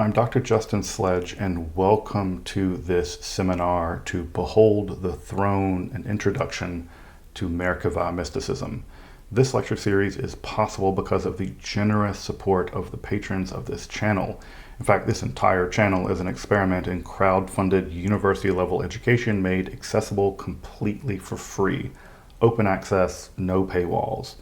I'm Dr. Justin Sledge, and welcome to this seminar to Behold the Throne, an introduction to Merkavah Mysticism. This lecture series is possible because of the generous support of the patrons of this channel. In fact, this entire channel is an experiment in crowd-funded university-level education made accessible completely for free. Open access, no paywalls.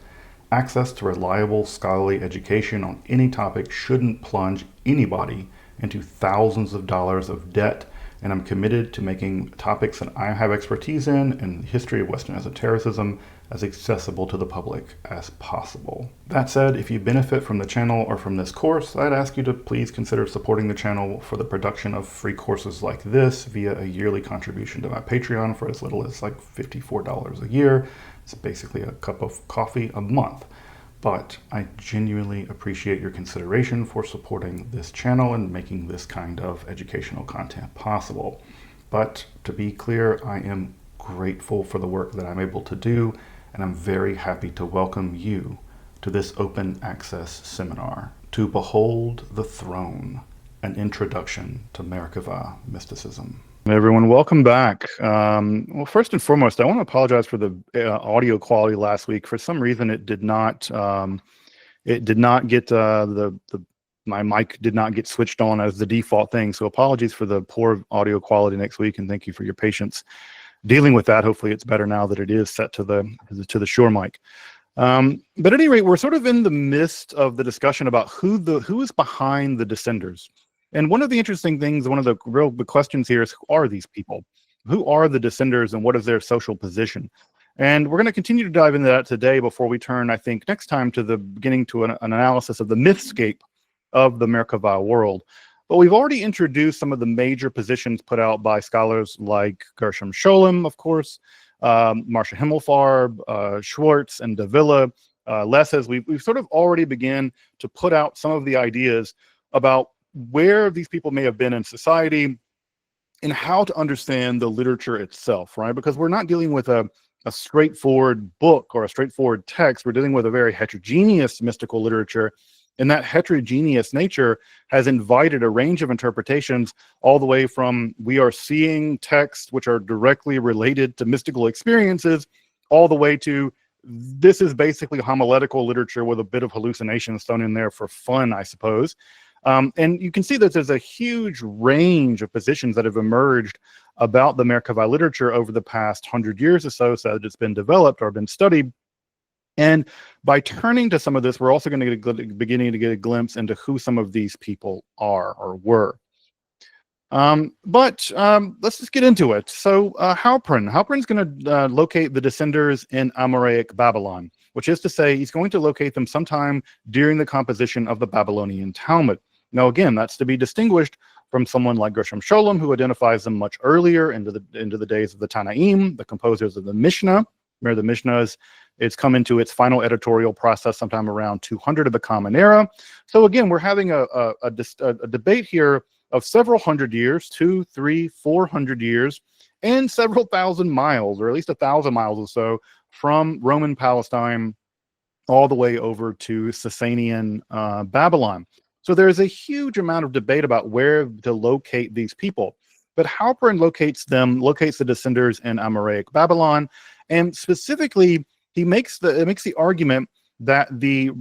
Access to reliable scholarly education on any topic shouldn't plunge anybody into thousands of dollars of debt, and I'm committed to making topics that I have expertise in and the history of Western esotericism as accessible to the public as possible. That said, if you benefit from the channel or from this course, I'd ask you to please consider supporting the channel for the production of free courses like this via a yearly contribution to my Patreon for as little as like $54 a year. It's basically a cup of coffee a month. But I genuinely appreciate your consideration for supporting this channel and making this kind of educational content possible. But to be clear, I am grateful for the work that I'm able to do, and I'm very happy to welcome you to this open access seminar, To Behold the Throne, an introduction to Merkavah Mysticism. Everyone, welcome back. Well, first and foremost, I want to apologize for the audio quality last week. For some reason, it did not get my mic did not get switched on as the default thing. So apologies for the poor audio quality next week, and thank you for your patience dealing with that. Hopefully, it's better now that it is set to the Shure mic. But at any rate, we're sort of in the midst of the discussion about who is behind the Descenders. And one of the interesting things, one of the real big questions here is, who are these people? Who are the Descenders, and what is their social position? And we're going to continue to dive into that today before we turn, I think, next time to the beginning to an analysis of the mythscape of the Merkavah world. But we've already introduced some of the major positions put out by scholars like Gershom Scholem, of course, Marcia Himmelfarb, Schwartz, and Davila. Lesses. We've sort of already begun to put out some of the ideas about where these people may have been in society and how to understand the literature itself, right? Because we're not dealing with a straightforward book or a straightforward text. We're dealing with a very heterogeneous mystical literature, and that heterogeneous nature has invited a range of interpretations, all the way from we are seeing texts which are directly related to mystical experiences, all the way to this is basically homiletical literature with a bit of hallucinations thrown in there for fun, I suppose. And you can see that there's a huge range of positions that have emerged about the Merkavah literature over the past 100 years or so that it's been developed or been studied. And by turning to some of this, we're also going to beginning to get a glimpse into who some of these people are or were. But let's just get into it. So Halpern is going to locate the Descenders in Amoraic Babylon, which is to say he's going to locate them sometime during the composition of the Babylonian Talmud. Now, again, that's to be distinguished from someone like Gershom Scholem, who identifies them much earlier into the days of the Tanaim, the composers of the Mishnah. Remember, the Mishnah it's come into its final editorial process sometime around 200 of the Common Era. So again, we're having a debate here of several hundred years, 200, 300, 400 years, and several thousand miles, or at least 1,000 miles or so, from Roman Palestine all the way over to Sasanian Babylon. So there's a huge amount of debate about where to locate these people. But Halpern locates the Descenders in Amoraic Babylon, and specifically, it makes the argument that the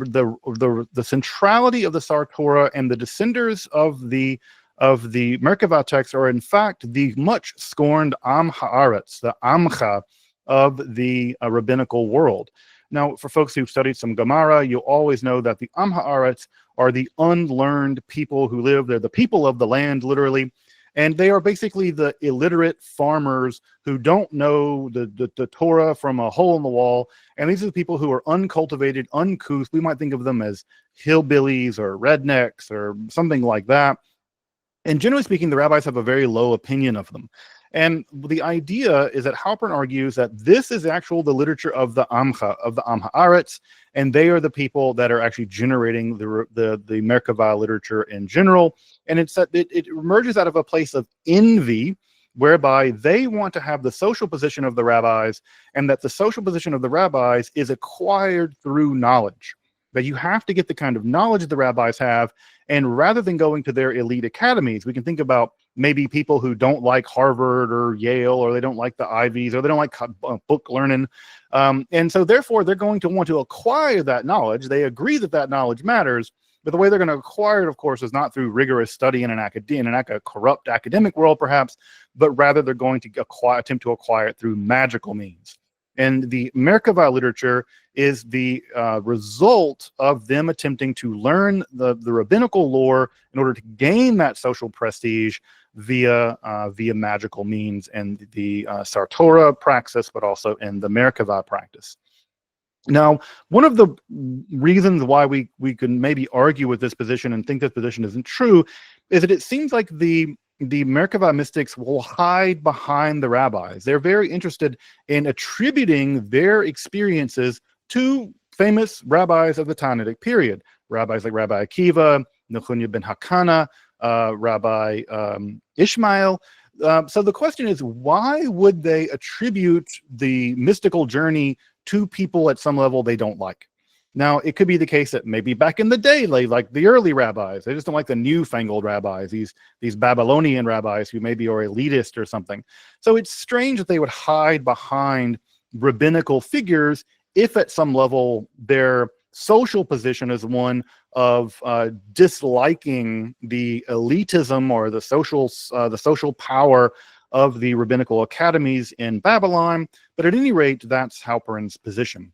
centrality of the Sartorah and the Descenders of the Merkavah text are in fact the much scorned Am Haaretz, the Amcha of the rabbinical world. Now, for folks who've studied some Gemara, you'll always know that the Am Haaretz are the unlearned people who live. They're the people of the land, literally. And they are basically the illiterate farmers who don't know the Torah from a hole in the wall. And these are the people who are uncultivated, uncouth. We might think of them as hillbillies or rednecks or something like that. And generally speaking, the rabbis have a very low opinion of them. And the idea is that Halpern argues that this is the literature of the Amcha, of the Am Haaretz, and they are the people that are actually generating the Merkavah literature in general. And it emerges out of a place of envy, whereby they want to have the social position of the rabbis, and that the social position of the rabbis is acquired through knowledge. that you have to get the kind of knowledge that the rabbis have. And rather than going to their elite academies, we can think about maybe people who don't like Harvard or Yale, or they don't like the Ivies, or they don't like book learning. And so therefore, they're going to want to acquire that knowledge. They agree that that knowledge matters, but the way they're going to acquire it, of course, is not through rigorous study in a corrupt academic world, perhaps, but rather they're going to attempt to acquire it through magical means. And the Merkavah literature is the result of them attempting to learn the rabbinical lore in order to gain that social prestige via magical means, and the Sartora praxis, but also in the Merkavah practice. Now, one of the reasons why we can maybe argue with this position and think this position isn't true is that it seems like the Merkavah mystics will hide behind the rabbis. They're very interested in attributing their experiences to famous rabbis of the Talmudic period, rabbis like Rabbi Akiva, Nechunya ben Hakana, Rabbi Ishmael. So the question is, why would they attribute the mystical journey to people at some level they don't like? Now, it could be the case that maybe back in the day, like the early rabbis, they just don't like the newfangled rabbis, these Babylonian rabbis who maybe are elitist or something. So it's strange that they would hide behind rabbinical figures if at some level their social position is one of disliking the elitism or the social power of the rabbinical academies in Babylon. But at any rate, that's Halperin's position.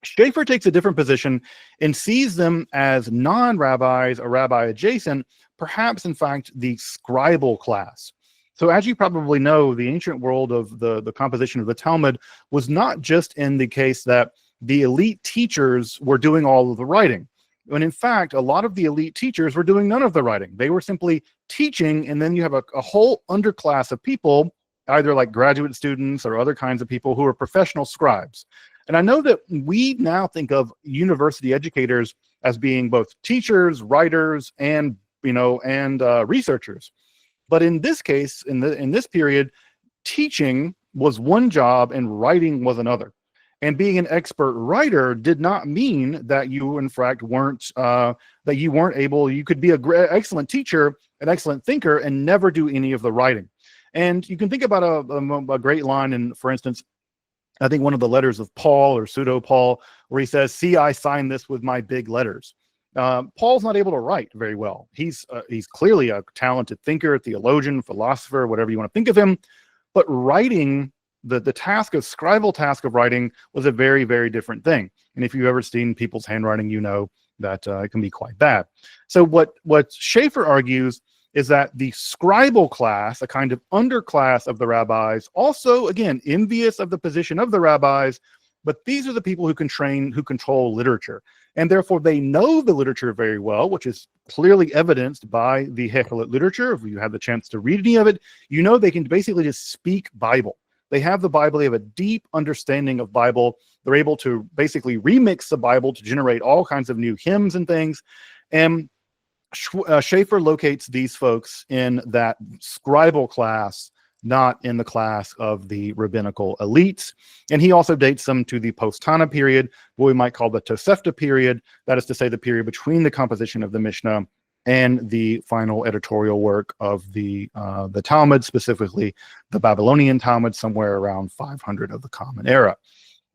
Schaeffer takes a different position and sees them as non-rabbis or rabbi adjacent, perhaps in fact the scribal class. So as you probably know, the ancient world of the composition of the Talmud was not just in the case that the elite teachers were doing all of the writing. When in fact, a lot of the elite teachers were doing none of the writing. They were simply teaching, and then you have a whole underclass of people, either like graduate students or other kinds of people who are professional scribes. And I know that we now think of university educators as being both teachers, writers, and researchers. But in this case, in this period, teaching was one job and writing was another. And being an expert writer did not mean that you, in fact, weren't able. You could be an excellent teacher, an excellent thinker, and never do any of the writing. And you can think about a great line in, for instance, I think one of the letters of Paul or pseudo Paul, where he says, "See, I sign this with my big letters." Paul's not able to write very well. He's clearly a talented thinker, theologian, philosopher, whatever you want to think of him. But writing, the scribal task of writing, was a very, very different thing. And if you've ever seen people's handwriting, you know that it can be quite bad. So what Schaeffer argues is that the scribal class, a kind of underclass of the rabbis, also, again, envious of the position of the rabbis, but these are the people who control literature. And therefore, they know the literature very well, which is clearly evidenced by the Hekhalot literature. If you have the chance to read any of it, you know they can basically just speak Bible. They have the Bible. They have a deep understanding of Bible. They're able to basically remix the Bible to generate all kinds of new hymns and things. And Schaeffer locates these folks in that scribal class, not in the class of the rabbinical elites. And he also dates them to the post-Tana period, what we might call the Tosefta period. That is to say, the period between the composition of the Mishnah and the final editorial work of the Talmud, specifically the Babylonian Talmud, somewhere around 500 of the Common Era.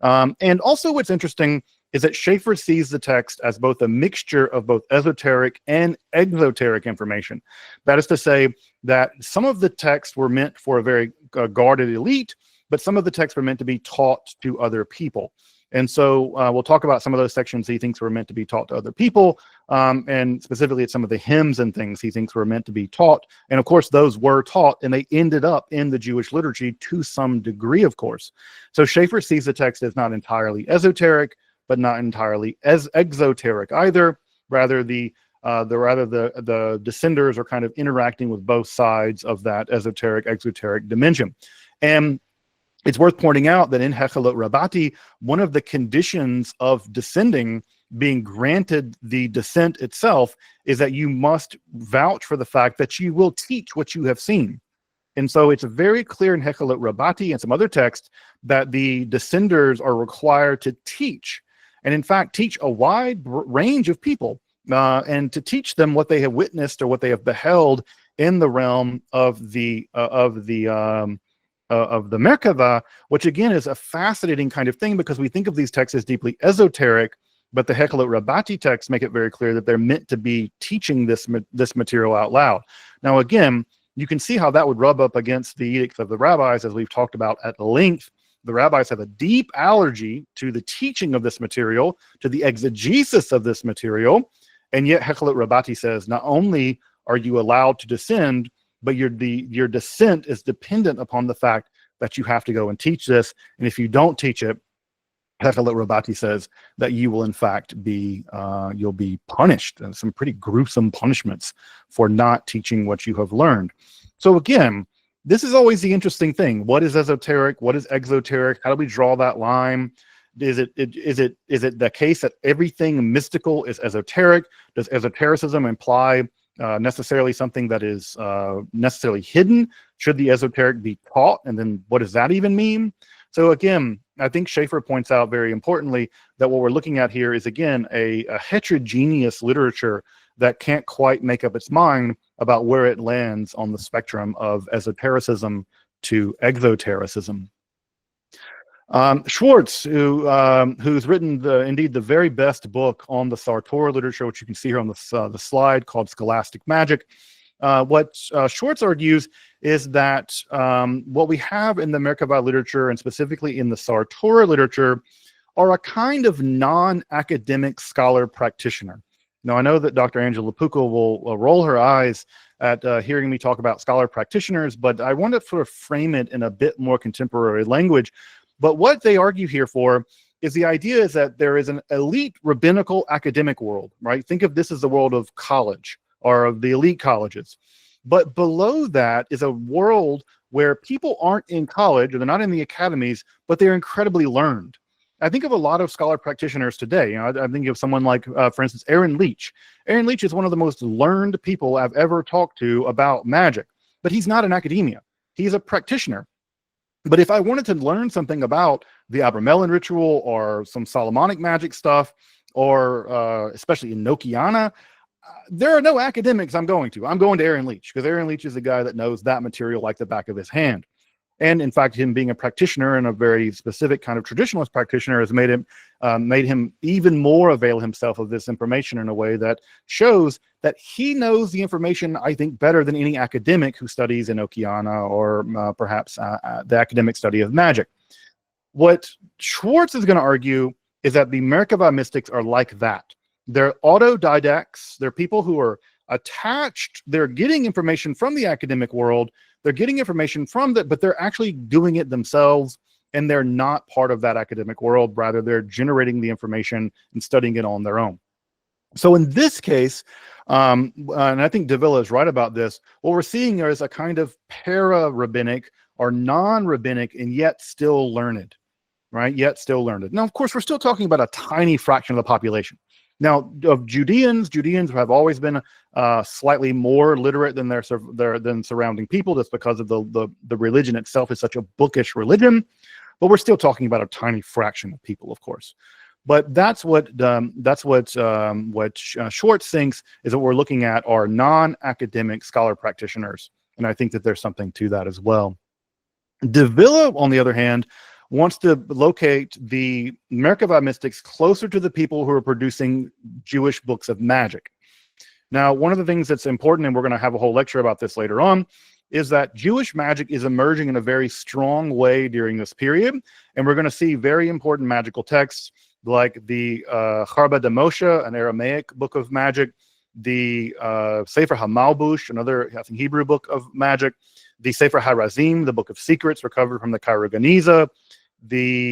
And also what's interesting is that Schaeffer sees the text as both a mixture of both esoteric and exoteric information. That is to say that some of the texts were meant for a very guarded elite, but some of the texts were meant to be taught to other people. And so we'll talk about some of those sections he thinks were meant to be taught to other people, and specifically at some of the hymns and things he thinks were meant to be taught. And of course, those were taught, and they ended up in the Jewish liturgy to some degree, of course. So Schaeffer sees the text as not entirely esoteric, but not entirely as exoteric either. Rather, the descenders are kind of interacting with both sides of that esoteric-exoteric dimension. And it's worth pointing out that in Hekhalot Rabbati, one of the conditions of descending, being granted the descent itself, is that you must vouch for the fact that you will teach what you have seen. And so it's very clear in Hekhalot Rabbati and some other texts that the descenders are required to teach. and in fact teach a wide range of people, and to teach them what they have witnessed or what they have beheld in the realm of the Merkavah, which again is a fascinating kind of thing, because we think of these texts as deeply esoteric, but the Hekhalot Rabbati texts make it very clear that they're meant to be teaching this material out loud. Now, again, you can see how that would rub up against the edicts of the rabbis, as we've talked about at length. The rabbis have a deep allergy to the teaching of this material, to the exegesis of this material, and yet Hekhalot Rabbati says not only are you allowed to descend, but your descent is dependent upon the fact that you have to go and teach this, and if you don't teach it, Hekhalot Rabbati says that you will in fact be you'll be punished, and some pretty gruesome punishments for not teaching what you have learned. So again, this is always the interesting thing. What is esoteric? What is exoteric? How do we draw that line? Is it the case that everything mystical is esoteric? Does esotericism imply necessarily something that is necessarily hidden? Should the esoteric be taught? And then what does that even mean? So again, I think Schaeffer points out very importantly that what we're looking at here is, again, a heterogeneous literature that can't quite make up its mind about where it lands on the spectrum of esotericism to exotericism. Schwartz, who's written indeed the very best book on the Sartor literature, which you can see here on the slide, called Scholastic Magic. What Schwartz argues is that what we have in the Merkavah literature, and specifically in the Sartor literature, are a kind of non-academic scholar practitioner. Now, I know that Dr. Angela Pucca will roll her eyes at hearing me talk about scholar practitioners, but I want to sort of frame it in a bit more contemporary language. But what they argue here for is the idea is that there is an elite rabbinical academic world, right? Think of this as the world of college, or of the elite colleges. But below that is a world where people aren't in college, or they're not in the academies, but they're incredibly learned. I think of a lot of scholar practitioners today. You know, I think of someone like, for instance, Aaron Leach. Aaron Leach is one of the most learned people I've ever talked to about magic, but he's not in academia. He's a practitioner. But if I wanted to learn something about the Abramelin ritual, or some Solomonic magic stuff, or especially in Nokiana, there are no academics I'm going to. I'm going to Aaron Leach, because Aaron Leach is a guy that knows that material like the back of his hand. And in fact, him being a practitioner, and a very specific kind of traditionalist practitioner, has made him even more avail himself of this information in a way that shows that he knows the information, I think, better than any academic who studies in Okiana, or perhaps the academic study of magic. What Schwartz is going to argue is that the Merkavah mystics are like that. They're autodidacts. They're people who are attached. They're getting information from the academic world. They're getting information from that, but they're actually doing it themselves, and they're not part of that academic world. Rather, they're generating the information and studying it on their own. So in this case, and I think Davila is right about this, what we're seeing there is a kind of para-rabbinic or non-rabbinic, and yet still learned, right? Yet still learned. Now, of course, we're still talking about a tiny fraction of the population. Now, of Judeans have always been slightly more literate than than surrounding people, just because of the religion itself is such a bookish religion. But we're still talking about a tiny fraction of people, of course. But that's what Schwartz thinks is what we're looking at are non-academic scholar practitioners, and I think that there's something to that as well. Davila, on the other hand, wants to locate the Merkavah mystics closer to the people who are producing Jewish books of magic. Now, one of the things that's important, and we're going to have a whole lecture about this later on, is that Jewish magic is emerging in a very strong way during this period, and we're going to see very important magical texts like the Charba de Moshe, an Aramaic book of magic, the Sefer HaMalbush, another, I think, Hebrew book of magic, the Sefer HaRazim, the Book of Secrets, recovered from the Cairo Geniza. There's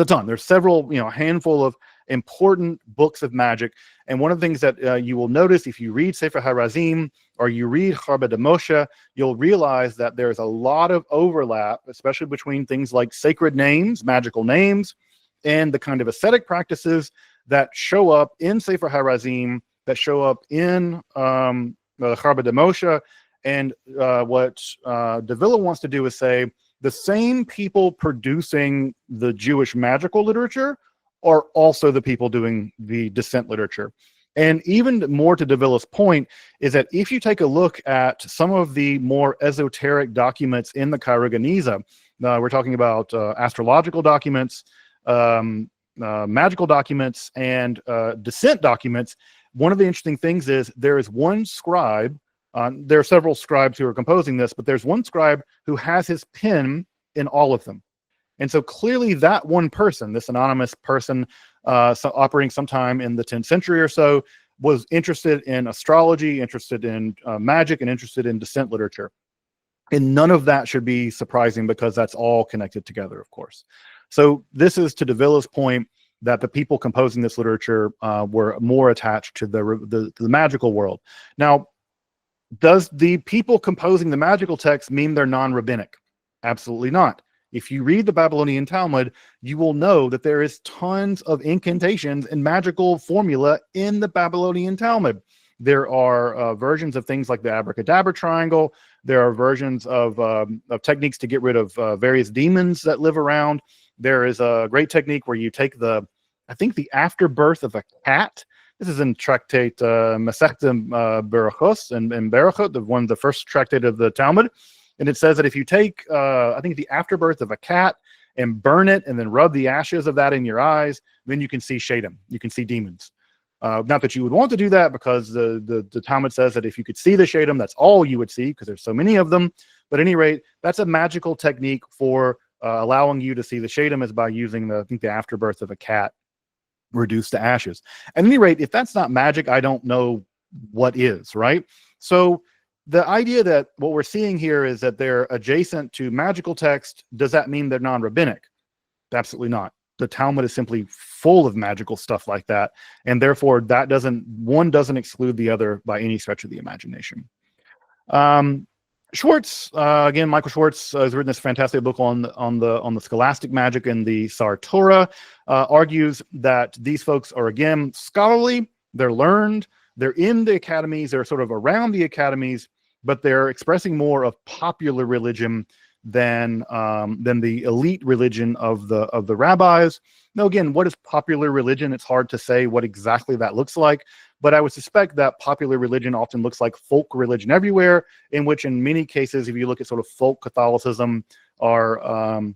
a ton. There's several, a handful of important books of magic. And one of the things that you will notice if you read Sefer HaRazim or you read Charba de Moshe, you'll realize that there's a lot of overlap, especially between things like sacred names, magical names, and the kind of ascetic practices that show up in Sefer HaRazim, that show up in Charba de Moshe. And what Davila wants to do is say, the same people producing the Jewish magical literature are also the people doing the descent literature. And even more to Davila's point is that if you take a look at some of the more esoteric documents in the Kairoganiza, we're talking about astrological documents, magical documents, and descent documents. One of the interesting things is there is one scribe. There are several scribes who are composing this, but there's one scribe who has his pen in all of them. And so clearly that one person, this anonymous person operating sometime in the 10th century or so, was interested in astrology, interested in magic, and interested in descent literature. And none of that should be surprising because that's all connected together, of course. So this is to Davila's point that the people composing this literature were more attached to the magical world. Now, does the people composing the magical text mean they're non-rabbinic? Absolutely not. If you read the Babylonian Talmud, you will know that there is tons of incantations and magical formula in the Babylonian Talmud. There are versions of things like the abracadabra triangle. There are versions of techniques to get rid of various demons that live around. There is a great technique where you take I think the afterbirth of a cat. This is in tractate Masechta Berachos and Berachot, the first tractate of the Talmud. And it says that if you take, I think, the afterbirth of a cat and burn it and then rub the ashes of that in your eyes, then you can see Shadim. You can see demons. Not that you would want to do that, because the Talmud says that if you could see the Shadim, that's all you would see because there's so many of them. But at any rate, that's a magical technique for allowing you to see the Shadim, is by using I think the afterbirth of a cat reduced to ashes. At any rate, if that's not magic, I don't know what is, right? So the idea that what we're seeing here is that they're adjacent to magical text, does that mean they're non-rabbinic? Absolutely not. The Talmud is simply full of magical stuff like that, and therefore one doesn't exclude the other by any stretch of the imagination. Schwartz, again, Michael Schwartz has written this fantastic book on the scholastic magic and the Sartora, argues that these folks are, again, scholarly, they're learned, they're in the academies, they're sort of around the academies, but they're expressing more of popular religion than the elite religion of the rabbis. Now, again, what is popular religion? It's hard to say what exactly that looks like, but I would suspect that popular religion often looks like folk religion everywhere, in which, in many cases, if you look at sort of folk Catholicism or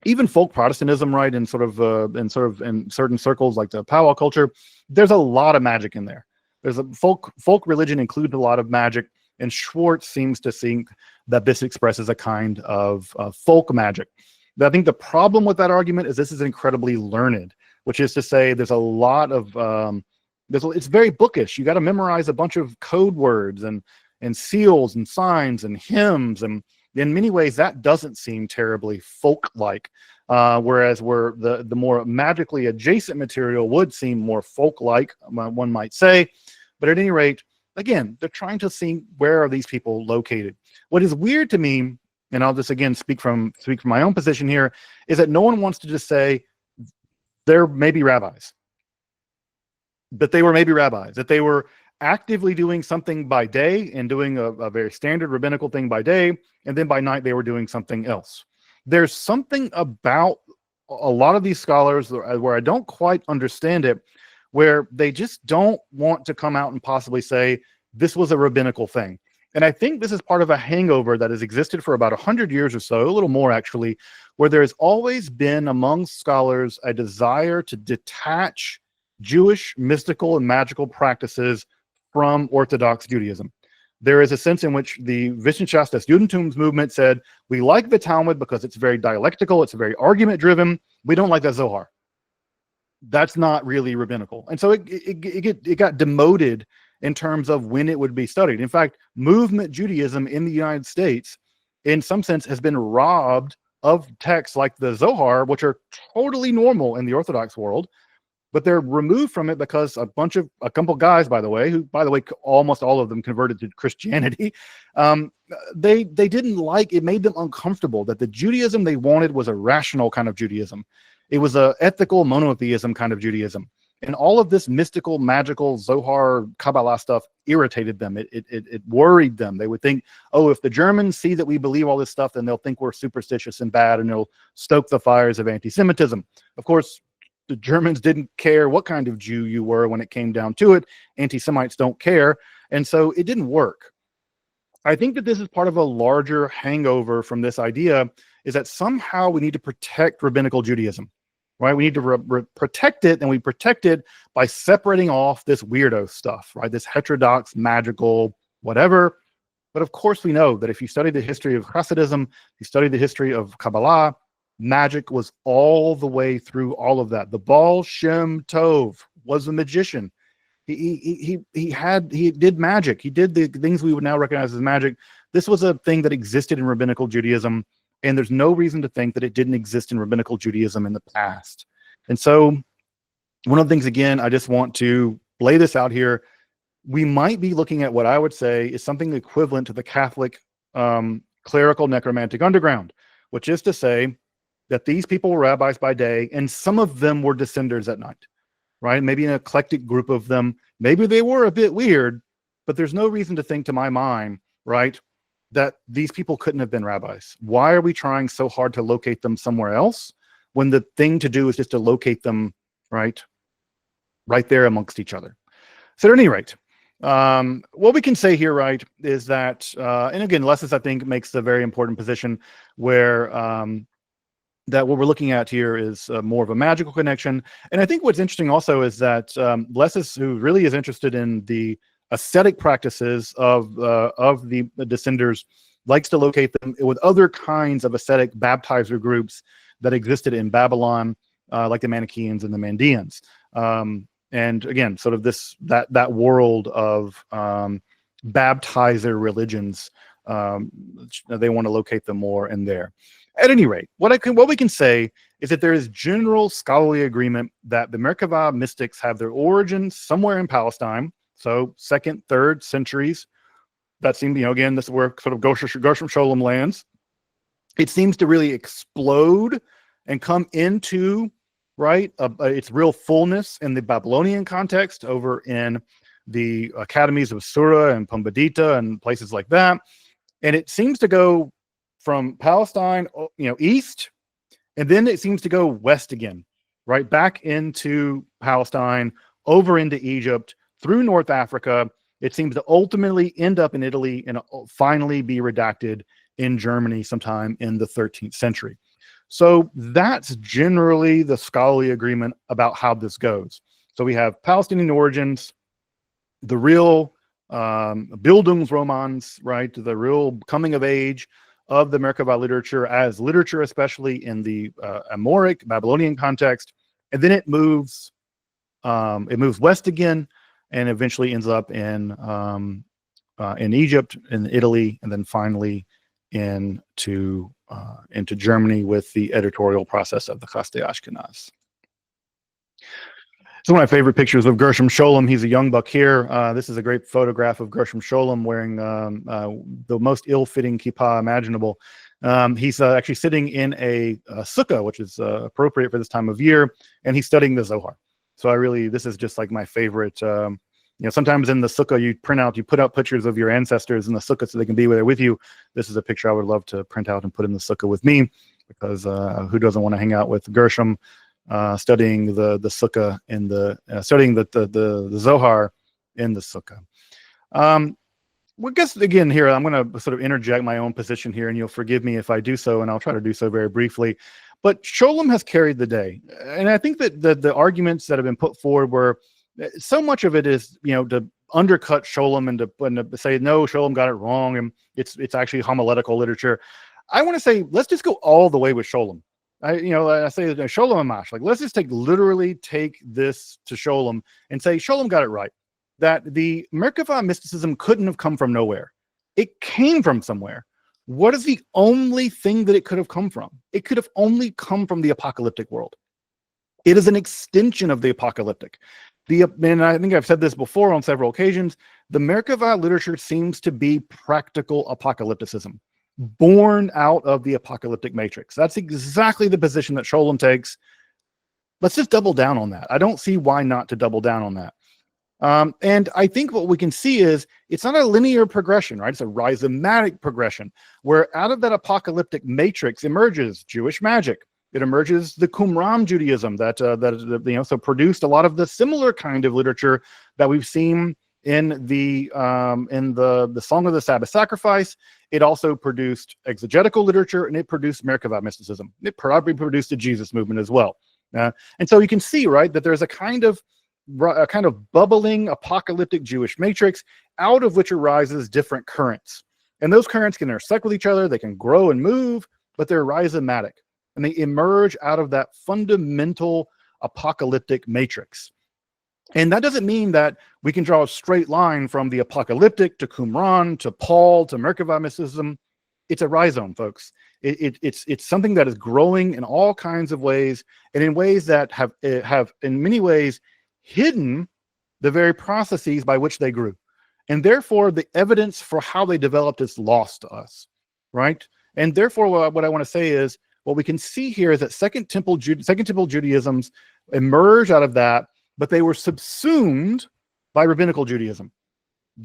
even folk Protestantism, right, in certain circles like the powwow culture, there's a lot of magic in there. There's a folk religion includes a lot of magic, and Schwartz seems to think that this expresses a kind of folk magic. But I think the problem with that argument is this is incredibly learned, which is to say there's a lot of it's very bookish. You got to memorize a bunch of code words and seals and signs and hymns, and in many ways that doesn't seem terribly folk-like. Whereas the more magically adjacent material would seem more folk-like, one might say. But at any rate, again, they're trying to see where are these people located. What is weird to me, and I'll just again speak from my own position here, is that no one wants to just say they're maybe rabbis. That they were maybe rabbis, that they were actively doing something by day and doing a very standard rabbinical thing by day, and then by night they were doing something else. There's something about a lot of these scholars where I don't quite understand it, where they just don't want to come out and possibly say this was a rabbinical thing. And I think this is part of a hangover that has existed for about 100 years or so, a little more actually, where there's always been among scholars a desire to detach Jewish mystical and magical practices from Orthodox Judaism. There is a sense in which the Wissenschafts des Judentums movement said, we like the Talmud because it's very dialectical, it's very argument-driven. We don't like the Zohar. That's not really rabbinical. And so it got demoted in terms of when it would be studied. In fact, movement Judaism in the United States, in some sense, has been robbed of texts like the Zohar, which are totally normal in the Orthodox world, but they're removed from it because a couple guys, by the way, almost all of them converted to Christianity, they didn't like, it made them uncomfortable that the Judaism they wanted was a rational kind of Judaism. It was a ethical monotheism kind of Judaism. And all of this mystical, magical, Zohar, Kabbalah stuff irritated them. It worried them. They would think, oh, if the Germans see that we believe all this stuff, then they'll think we're superstitious and bad, and they'll stoke the fires of anti-Semitism. Of course, the Germans didn't care what kind of Jew you were when it came down to it. Anti-Semites don't care. And so it didn't work. I think that this is part of a larger hangover from this idea, is that somehow we need to protect rabbinical Judaism. Right, we need to protect it, and we protect it by separating off this weirdo stuff, right? This heterodox, magical, whatever. But of course, we know that if you study the history of Hasidism, you study the history of Kabbalah, magic was all the way through all of that. The Baal Shem Tov was a magician. He did magic. He did the things we would now recognize as magic. This was a thing that existed in rabbinical Judaism. And there's no reason to think that it didn't exist in rabbinical Judaism in the past. And so one of the things, again, I just want to lay this out here. We might be looking at what I would say is something equivalent to the Catholic clerical necromantic underground, which is to say that these people were rabbis by day, and some of them were descenders at night, right? Maybe an eclectic group of them. Maybe they were a bit weird, but there's no reason to think, to my mind, right, that these people couldn't have been rabbis. Why are we trying so hard to locate them somewhere else when the thing to do is just to locate them right there amongst each other? So at any rate, what we can say here, right, is that, and again, Lesses, I think, makes a very important position where that what we're looking at here is more of a magical connection. And I think what's interesting also is that Lesses, who really is interested in the ascetic practices of the descenders, likes to locate them with other kinds of ascetic baptizer groups that existed in Babylon, like the Manichaeans and the Mandeans. And again, sort of that world of baptizer religions, they want to locate them more in there. At any rate, what we can say is that there is general scholarly agreement that the Merkavah mystics have their origins somewhere in Palestine. So 2nd, 3rd centuries. That seemed, again, this is where sort of Gershom Scholem lands. It seems to really explode and come into, right, its real fullness in the Babylonian context over in the academies of Sura and Pumbedita and places like that. And it seems to go from Palestine, east, and then it seems to go west again, right, back into Palestine, over into Egypt, through North Africa. It seems to ultimately end up in Italy and finally be redacted in Germany sometime in the 13th century. So that's generally the scholarly agreement about how this goes. So we have Palestinian origins, the real Bildungsromans, right, the real coming of age of the Merkavah literature as literature, especially in the Amoric Babylonian context, and then it moves west again, and eventually ends up in Egypt, in Italy, and then finally into Germany with the editorial process of the Chasdei Ashkenaz. It's one of my favorite pictures of Gershom Scholem. He's a young buck here. This is a great photograph of Gershom Scholem wearing the most ill-fitting kippah imaginable. He's actually sitting in a sukkah, which is appropriate for this time of year, and he's studying the Zohar. So this is just like my favorite. Sometimes in the sukkah you put out pictures of your ancestors in the sukkah so they can be there with you. This is a picture I would love to print out and put in the sukkah with me, because who doesn't want to hang out with Gershom, studying the sukkah in studying the Zohar in the sukkah. Well, I guess again here I'm going to sort of interject my own position here, and you'll forgive me if I do so, and I'll try to do so very briefly. But Scholem has carried the day, and I think that the arguments that have been put forward were, so much of it is to undercut Scholem and to say no, Scholem got it wrong, and it's actually homiletical literature. I want to say let's just go all the way with Scholem. I say Scholem and Mash, like let's just literally take this to Scholem and say Scholem got it right, that the Merkavah mysticism couldn't have come from nowhere. It came from somewhere. What is the only thing that it could have come from? It could have only come from the apocalyptic world. It is an extension of the apocalyptic. And I think I've said this before on several occasions, the Merkavah literature seems to be practical apocalypticism, born out of the apocalyptic matrix. That's exactly the position that Scholem takes. let's just double down on that. I don't see why not to double down on that. And I think what we can see is it's not a linear progression, right? It's a rhizomatic progression where out of that apocalyptic matrix emerges Jewish magic. It emerges the Qumran Judaism that so produced a lot of the similar kind of literature that we've seen in the Song of the Sabbath Sacrifice. It also produced exegetical literature, and it produced Merkavah Mysticism. It probably produced the Jesus movement as well. And so you can see, right, that there's a kind of bubbling apocalyptic Jewish matrix out of which arises different currents. And those currents can intersect with each other, they can grow and move, but they're rhizomatic. And they emerge out of that fundamental apocalyptic matrix. And that doesn't mean that we can draw a straight line from the apocalyptic to Qumran, to Paul, to Merkavah Mysticism. It's a rhizome, folks. It's something that is growing in all kinds of ways, and in ways that have in many ways hidden the very processes by which they grew. And therefore, the evidence for how they developed is lost to us, right? And therefore, what I want to say is, what we can see here is that Second Temple Judaisms emerged out of that, but they were subsumed by Rabbinical Judaism.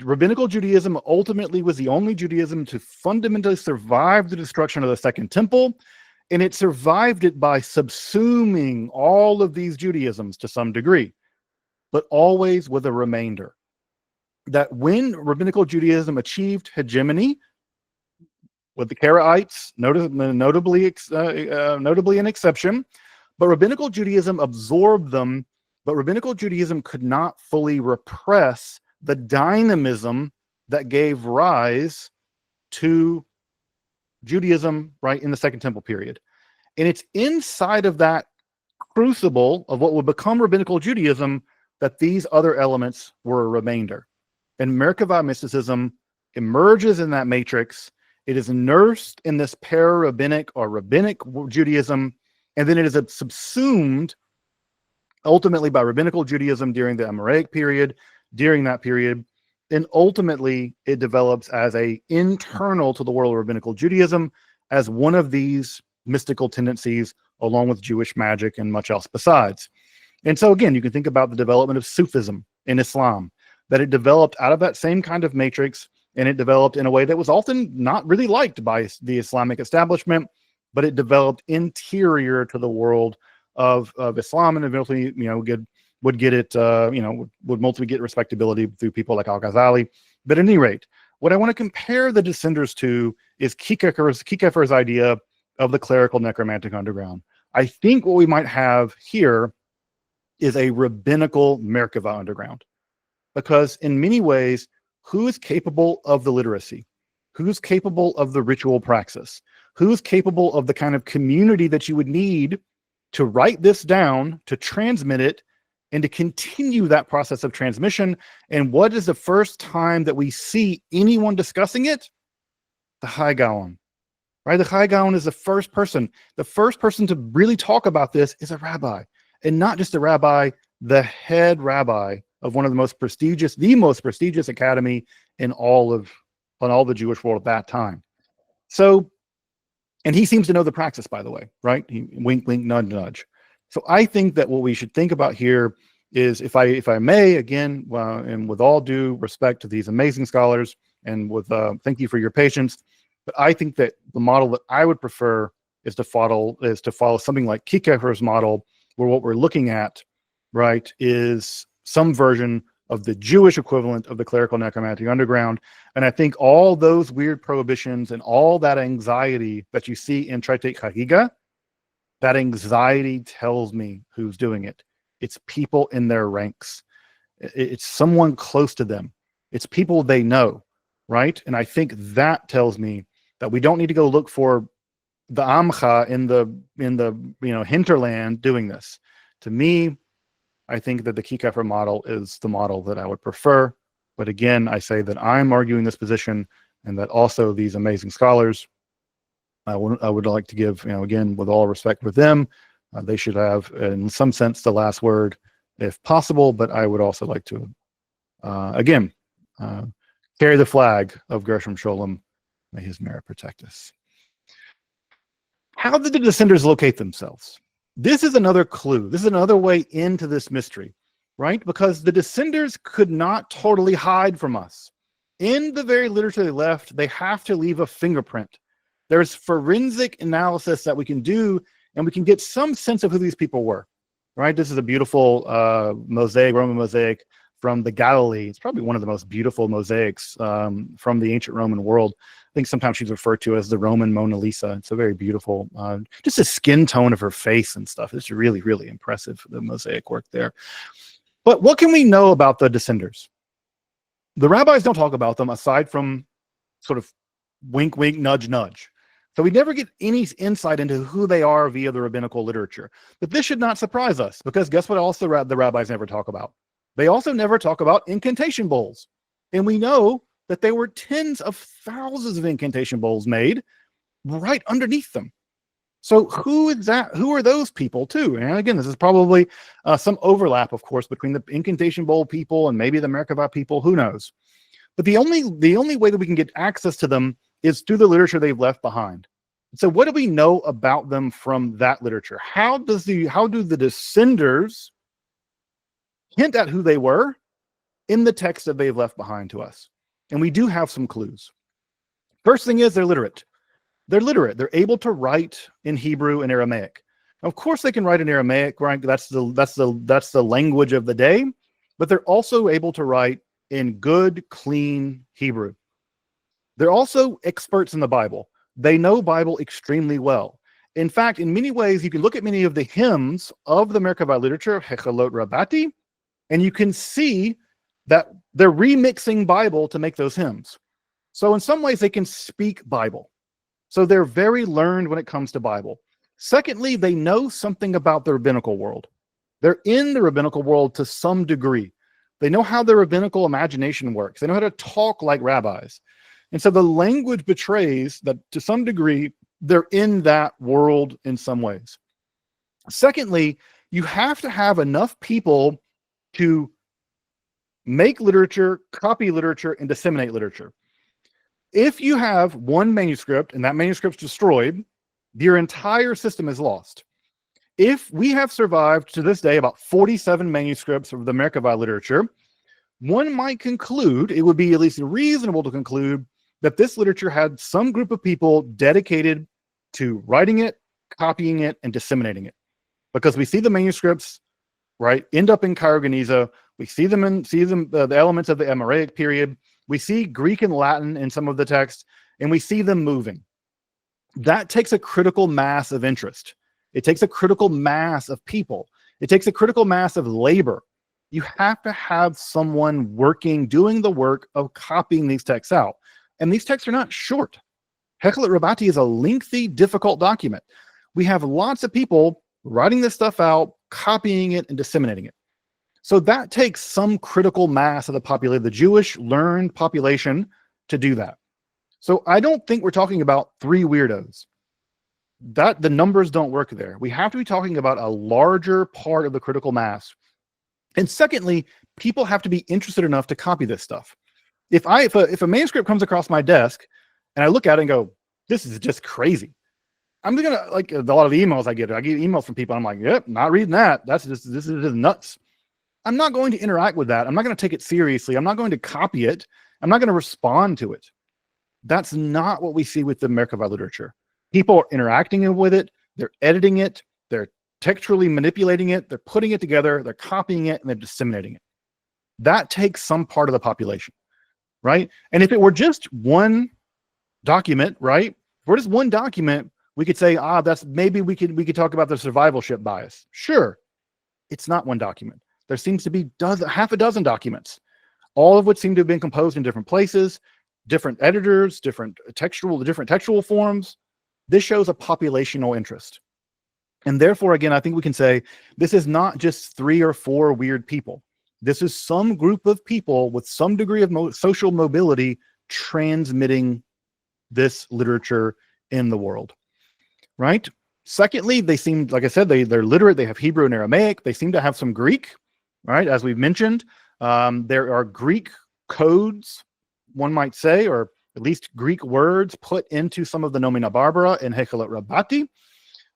Rabbinical Judaism ultimately was the only Judaism to fundamentally survive the destruction of the Second Temple, and it survived it by subsuming all of these Judaisms to some degree, but always with a remainder. That when Rabbinical Judaism achieved hegemony, with the Karaites notably an exception, but Rabbinical Judaism absorbed them, but Rabbinical Judaism could not fully repress the dynamism that gave rise to Judaism, right, in the Second Temple period. And it's inside of that crucible of what would become Rabbinical Judaism that these other elements were a remainder. And Merkavah mysticism emerges in that matrix. It is nursed in this para-rabbinic or rabbinic Judaism, and then it is subsumed ultimately by Rabbinical Judaism during the Amoraic period, during that period, and ultimately it develops as a internal to the world of Rabbinical Judaism as one of these mystical tendencies, along with Jewish magic and much else besides. And so again, you can think about the development of Sufism in Islam, that it developed out of that same kind of matrix, and it developed in a way that was often not really liked by the Islamic establishment, but it developed interior to the world of Islam, and eventually, would mostly get respectability through people like Al-Ghazali. But at any rate, what I want to compare the descenders to is Kiekefer's idea of the clerical necromantic underground. I think what we might have here is a rabbinical Merkavah underground, because in many ways, who is capable of the literacy? Who's capable of the ritual praxis? Who's capable of the kind of community that you would need to write this down, to transmit it, and to continue that process of transmission? And what is the first time that we see anyone discussing it? The High Gaon, right? The High Gaon is the first person. The first person to really talk about this is a rabbi, and not just a rabbi, the head rabbi of one of the most prestigious academy in all the Jewish world at that time. So, and he seems to know the praxis, by the way, right? He wink, wink, nudge, nudge. So I think that what we should think about here is, if I may, again, and with all due respect to these amazing scholars, and with thank you for your patience, but I think that the model that I would prefer is to follow something like Kiekefer's model, where what we're looking at, right, is some version of the Jewish equivalent of the clerical necromantic underground. And I think all those weird prohibitions and all that anxiety that you see in Traitet Chagiga, that anxiety tells me who's doing it. It's people in their ranks. It's someone close to them. It's people they know, right? And I think that tells me that we don't need to go look for the Amcha in the hinterland doing this. To me, I think that the Kiekefer model is the model that I would prefer. But again, I say that I'm arguing this position, and that also these amazing scholars, I would like to give, again, with all respect for them, they should have, in some sense, the last word, if possible. But I would also like to, again, carry the flag of Gershom Scholem. May his merit protect us. How did the descenders locate themselves? This is another clue. This is another way into this mystery, right? Because the descenders could not totally hide from us. In the very literature they left, they have to leave a fingerprint. There's forensic analysis that we can do, and we can get some sense of who these people were, right? This is a beautiful mosaic, Roman mosaic from the Galilee. It's probably one of the most beautiful mosaics from the ancient Roman world. I think sometimes she's referred to as the Roman Mona Lisa. It's a very beautiful, just the skin tone of her face and stuff. It's really, really impressive, the mosaic work there. But what can we know about the descenders? The rabbis don't talk about them aside from sort of wink, wink, nudge, nudge. So we never get any insight into who they are via the rabbinical literature. But this should not surprise us, because guess what else the rabbis never talk about? They also never talk about incantation bowls. And we know that there were tens of thousands of incantation bowls made right underneath them. So who is that? Who are those people too? And again, this is probably some overlap, of course, between the incantation bowl people and maybe the Merkavah people. Who knows? But the only way that we can get access to them is through the literature they've left behind. So what do we know about them from that literature? How do the descenders hint at who they were in the text that they've left behind to us? And we do have some clues. First thing is they're literate. They're literate. They're able to write in Hebrew and Aramaic. Of course, they can write in Aramaic, right? That's the language of the day. But they're also able to write in good, clean Hebrew. They're also experts in the Bible. They know Bible extremely well. In fact, in many ways, you can look at many of the hymns of the Merkavah literature, Hekhalot Rabbati, and you can see that they're remixing Bible to make those hymns. So in some ways, they can speak Bible. So they're very learned when it comes to Bible. Secondly, they know something about the rabbinical world. They're in the rabbinical world to some degree. They know how the rabbinical imagination works. They know how to talk like rabbis. And so the language betrays that to some degree, they're in that world in some ways. Secondly, you have to have enough people to make literature, copy literature, and disseminate literature. If you have one manuscript and that manuscript's destroyed, your entire system is lost. If we have survived to this day about 47 manuscripts of the Merkavah literature, one might conclude, it would be at least reasonable to conclude, that this literature had some group of people dedicated to writing it, copying it, and disseminating it. Because we see the manuscripts, right, end up in Cairo Geniza. We see them the elements of the Amoraic period. We see Greek and Latin in some of the text, and we see them moving. That takes a critical mass of interest. It takes a critical mass of people. It takes a critical mass of labor. You have to have someone working, doing the work of copying these texts out. And these texts are not short. Hekhalot Rabbati is a lengthy, difficult document. We have lots of people writing this stuff out, copying it, and disseminating it. So that takes some critical mass of the population, the Jewish learned population, to do that. So I don't think we're talking about 3 weirdos. That the numbers don't work there. We have to be talking about a larger part of the critical mass. And secondly, people have to be interested enough to copy this stuff. If a manuscript comes across my desk and I look at it and go, this is just crazy, I'm gonna, like a lot of emails I get emails from people. I'm like, yep, not reading that. This is just nuts. I'm not going to interact with that. I'm not going to take it seriously. I'm not going to copy it. I'm not going to respond to it. That's not what we see with the Merkavah literature. People are interacting with it. They're editing it. They're textually manipulating it. They're putting it together. They're copying it, and they're disseminating it. That takes some part of the population, right? And if it were just one document, right? If we're just one document, we could say, that's maybe we could talk about the survivalship bias. Sure. It's not one document. There seems to be half a dozen documents, all of which seem to have been composed in different places, different editors, different textual forms. This shows a populational interest. And therefore, again, I think we can say this is not just 3 or 4 weird people. This is some group of people with some degree of social mobility transmitting this literature in the world, right? Secondly, they seem, like I said, they're literate. They have Hebrew and Aramaic. They seem to have some Greek, right? As we've mentioned, there are Greek codes, one might say, or at least Greek words put into some of the Nomina Barbara and Hekhalot Rabbati.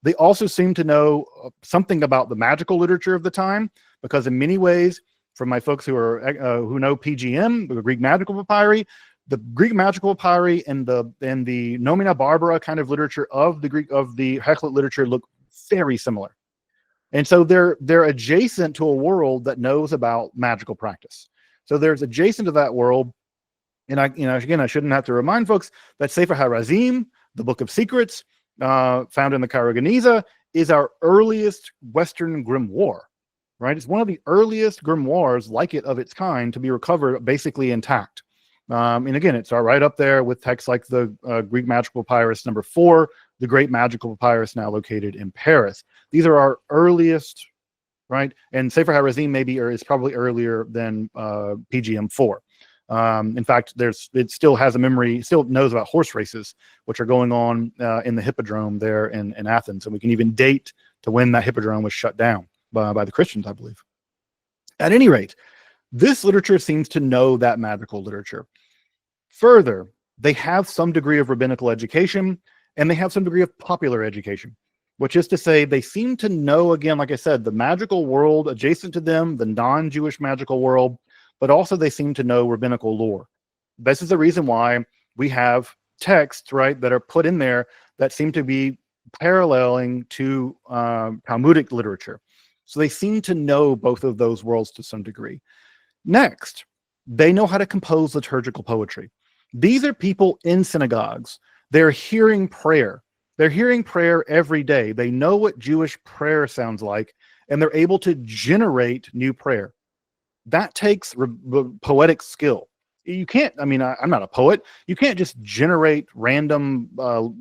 They also seem to know something about the magical literature of the time, because in many ways, for my folks who know PGM, the Greek magical papyri, the Greek magical papyri and the Nomina Barbara kind of literature of the Hekhalot literature look very similar. And so they're adjacent to a world that knows about magical practice. So there's adjacent to that world. And again, I shouldn't have to remind folks that Sefer HaRazim, the Book of Secrets, found in the Cairo Geniza, is our earliest Western grimoire, right? It's one of the earliest grimoires like it of its kind to be recovered basically intact. And again, it's right up there with texts like the Greek Magical Papyrus number 4, the Great Magical Papyrus now located in Paris. These are our earliest, right? And Sefer HaRazim is probably earlier than PGM 4. In fact, it still has a memory, still knows about horse races, which are going on in the Hippodrome there in Athens. And we can even date to when that Hippodrome was shut down by the Christians, I believe. At any rate, this literature seems to know that magical literature. Further, they have some degree of rabbinical education, and they have some degree of popular education, which is to say they seem to know, again, like I said, the magical world adjacent to them, the non-Jewish magical world, but also they seem to know rabbinical lore. This is the reason why we have texts, right, that are put in there that seem to be paralleling to Talmudic literature. So they seem to know both of those worlds to some degree. Next, they know how to compose liturgical poetry. These are people in synagogues. They're hearing prayer. They're hearing prayer every day. They know what Jewish prayer sounds like, and they're able to generate new prayer. That takes poetic skill. You can't, I'm not a poet. You can't just generate random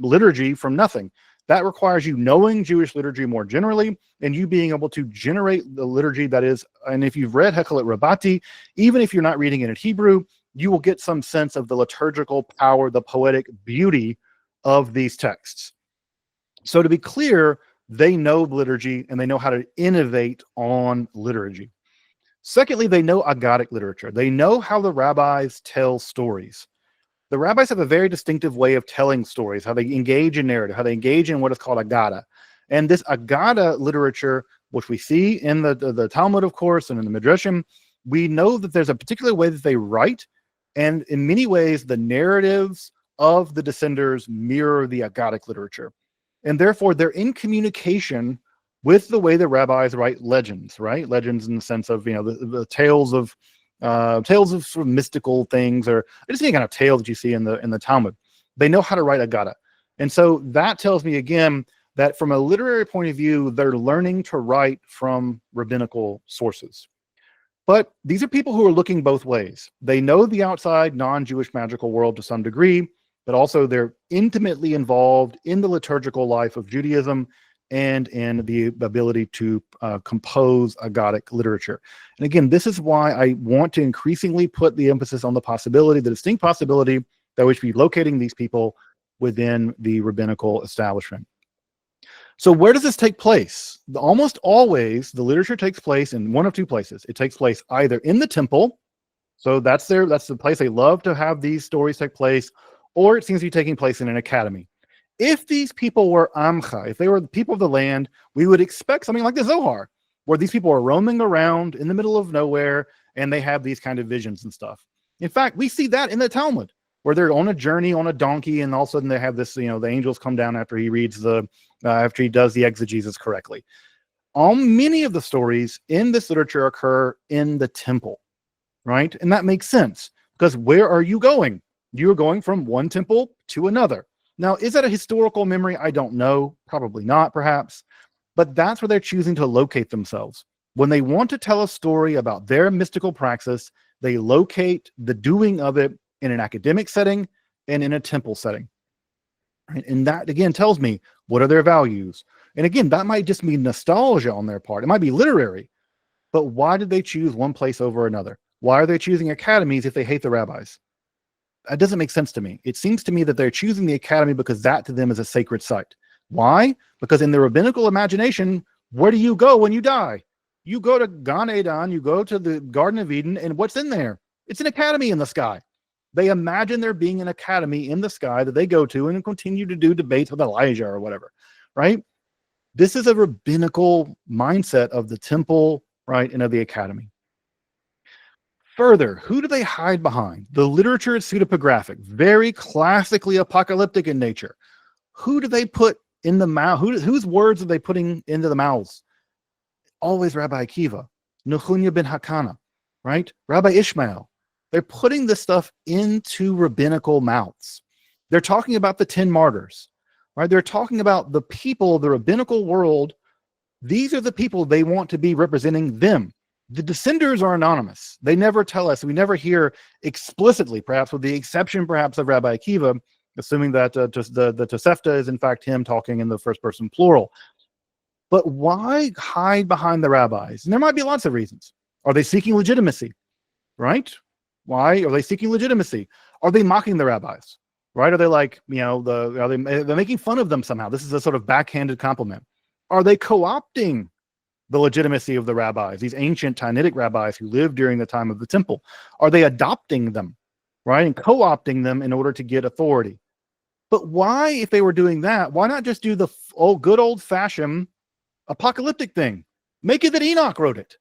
liturgy from nothing. That requires you knowing Jewish liturgy more generally, and you being able to generate the liturgy that is, and if you've read Hekhalot Rabbati, even if you're not reading it in Hebrew, you will get some sense of the liturgical power, the poetic beauty of these texts. So to be clear, they know liturgy and they know how to innovate on liturgy. Secondly, they know Aggadic literature. They know how the rabbis tell stories. The rabbis have a very distinctive way of telling stories, how they engage in narrative, how they engage in what is called Aggadah. And this Aggadah literature, which we see in the Talmud, of course, and in the Midrashim, we know that there's a particular way that they write. And in many ways, the narratives of the descenders mirror the Aggadic literature. And therefore, they're in communication with the way the rabbis write legends, right? Legends in the sense of, the tales of sort of mystical things, or just any kind of tale that you see in the Talmud. They know how to write Aggadah. And so that tells me again that from a literary point of view, they're learning to write from rabbinical sources. But these are people who are looking both ways. They know the outside non-Jewish magical world to some degree, but also they're intimately involved in the liturgical life of Judaism and in the ability to compose Aggadic literature. And again, this is why I want to increasingly put the emphasis on the distinct possibility that we should be locating these people within the rabbinical establishment. So where does this take place? Almost always, the literature takes place in one of two places. It takes place either in the temple, so that's the place they love to have these stories take place, or it seems to be taking place in an academy. If these people were Amcha, if they were the people of the land, we would expect something like the Zohar, where these people are roaming around in the middle of nowhere, and they have these kind of visions and stuff. In fact, we see that in the Talmud, where they're on a journey on a donkey, and all of a sudden they have this, the angels come down after he reads after he does the exegesis correctly. Many of the stories in this literature occur in the temple, right? And that makes sense, because where are you going? You're going from one temple to another. Now, is that a historical memory? I don't know. Probably not, perhaps. But that's where they're choosing to locate themselves. When they want to tell a story about their mystical praxis, they locate the doing of it in an academic setting and in a temple setting. Right? And that, again, tells me what are their values. And again, that might just be nostalgia on their part. It might be literary. But why did they choose one place over another? Why are they choosing academies if they hate the rabbis? That doesn't make sense to me. It seems to me that they're choosing the academy because that to them is a sacred site. Why? Because in the rabbinical imagination, where do you go when you die? You go to Gan Eden, you go to the Garden of Eden, and what's in there? It's an academy in the sky. They imagine there being an academy in the sky that they go to and continue to do debates with Elijah or whatever, right? This is a rabbinical mindset of the temple, right, and of the academy. Further, who do they hide behind? The literature is pseudepigraphic, very classically apocalyptic in nature. Who do they put in the mouth? Whose words are they putting into the mouths? Always Rabbi Akiva, Nechunya ben Hakana, right? Rabbi Ishmael. They're putting this stuff into rabbinical mouths. They're talking about the 10 martyrs, right? They're talking about the people of the rabbinical world. These are the people they want to be representing them. The descenders are anonymous. They never tell us. We never hear explicitly, perhaps with the exception perhaps of Rabbi Akiva, assuming that the Tosefta is in fact him talking in the first person plural. But why hide behind the rabbis? And there might be lots of reasons. Are they seeking legitimacy, right? Why are they seeking legitimacy? Are they mocking the rabbis, right? Are they like, they're making fun of them somehow? This is a sort of backhanded compliment. Are they co-opting the legitimacy of the rabbis, these ancient Talmudic rabbis who lived during the time of the temple? Are they adopting them, right, and co-opting them in order to get authority? But why, if they were doing that, why not just do the good old-fashioned apocalyptic thing? Make it that Enoch wrote it.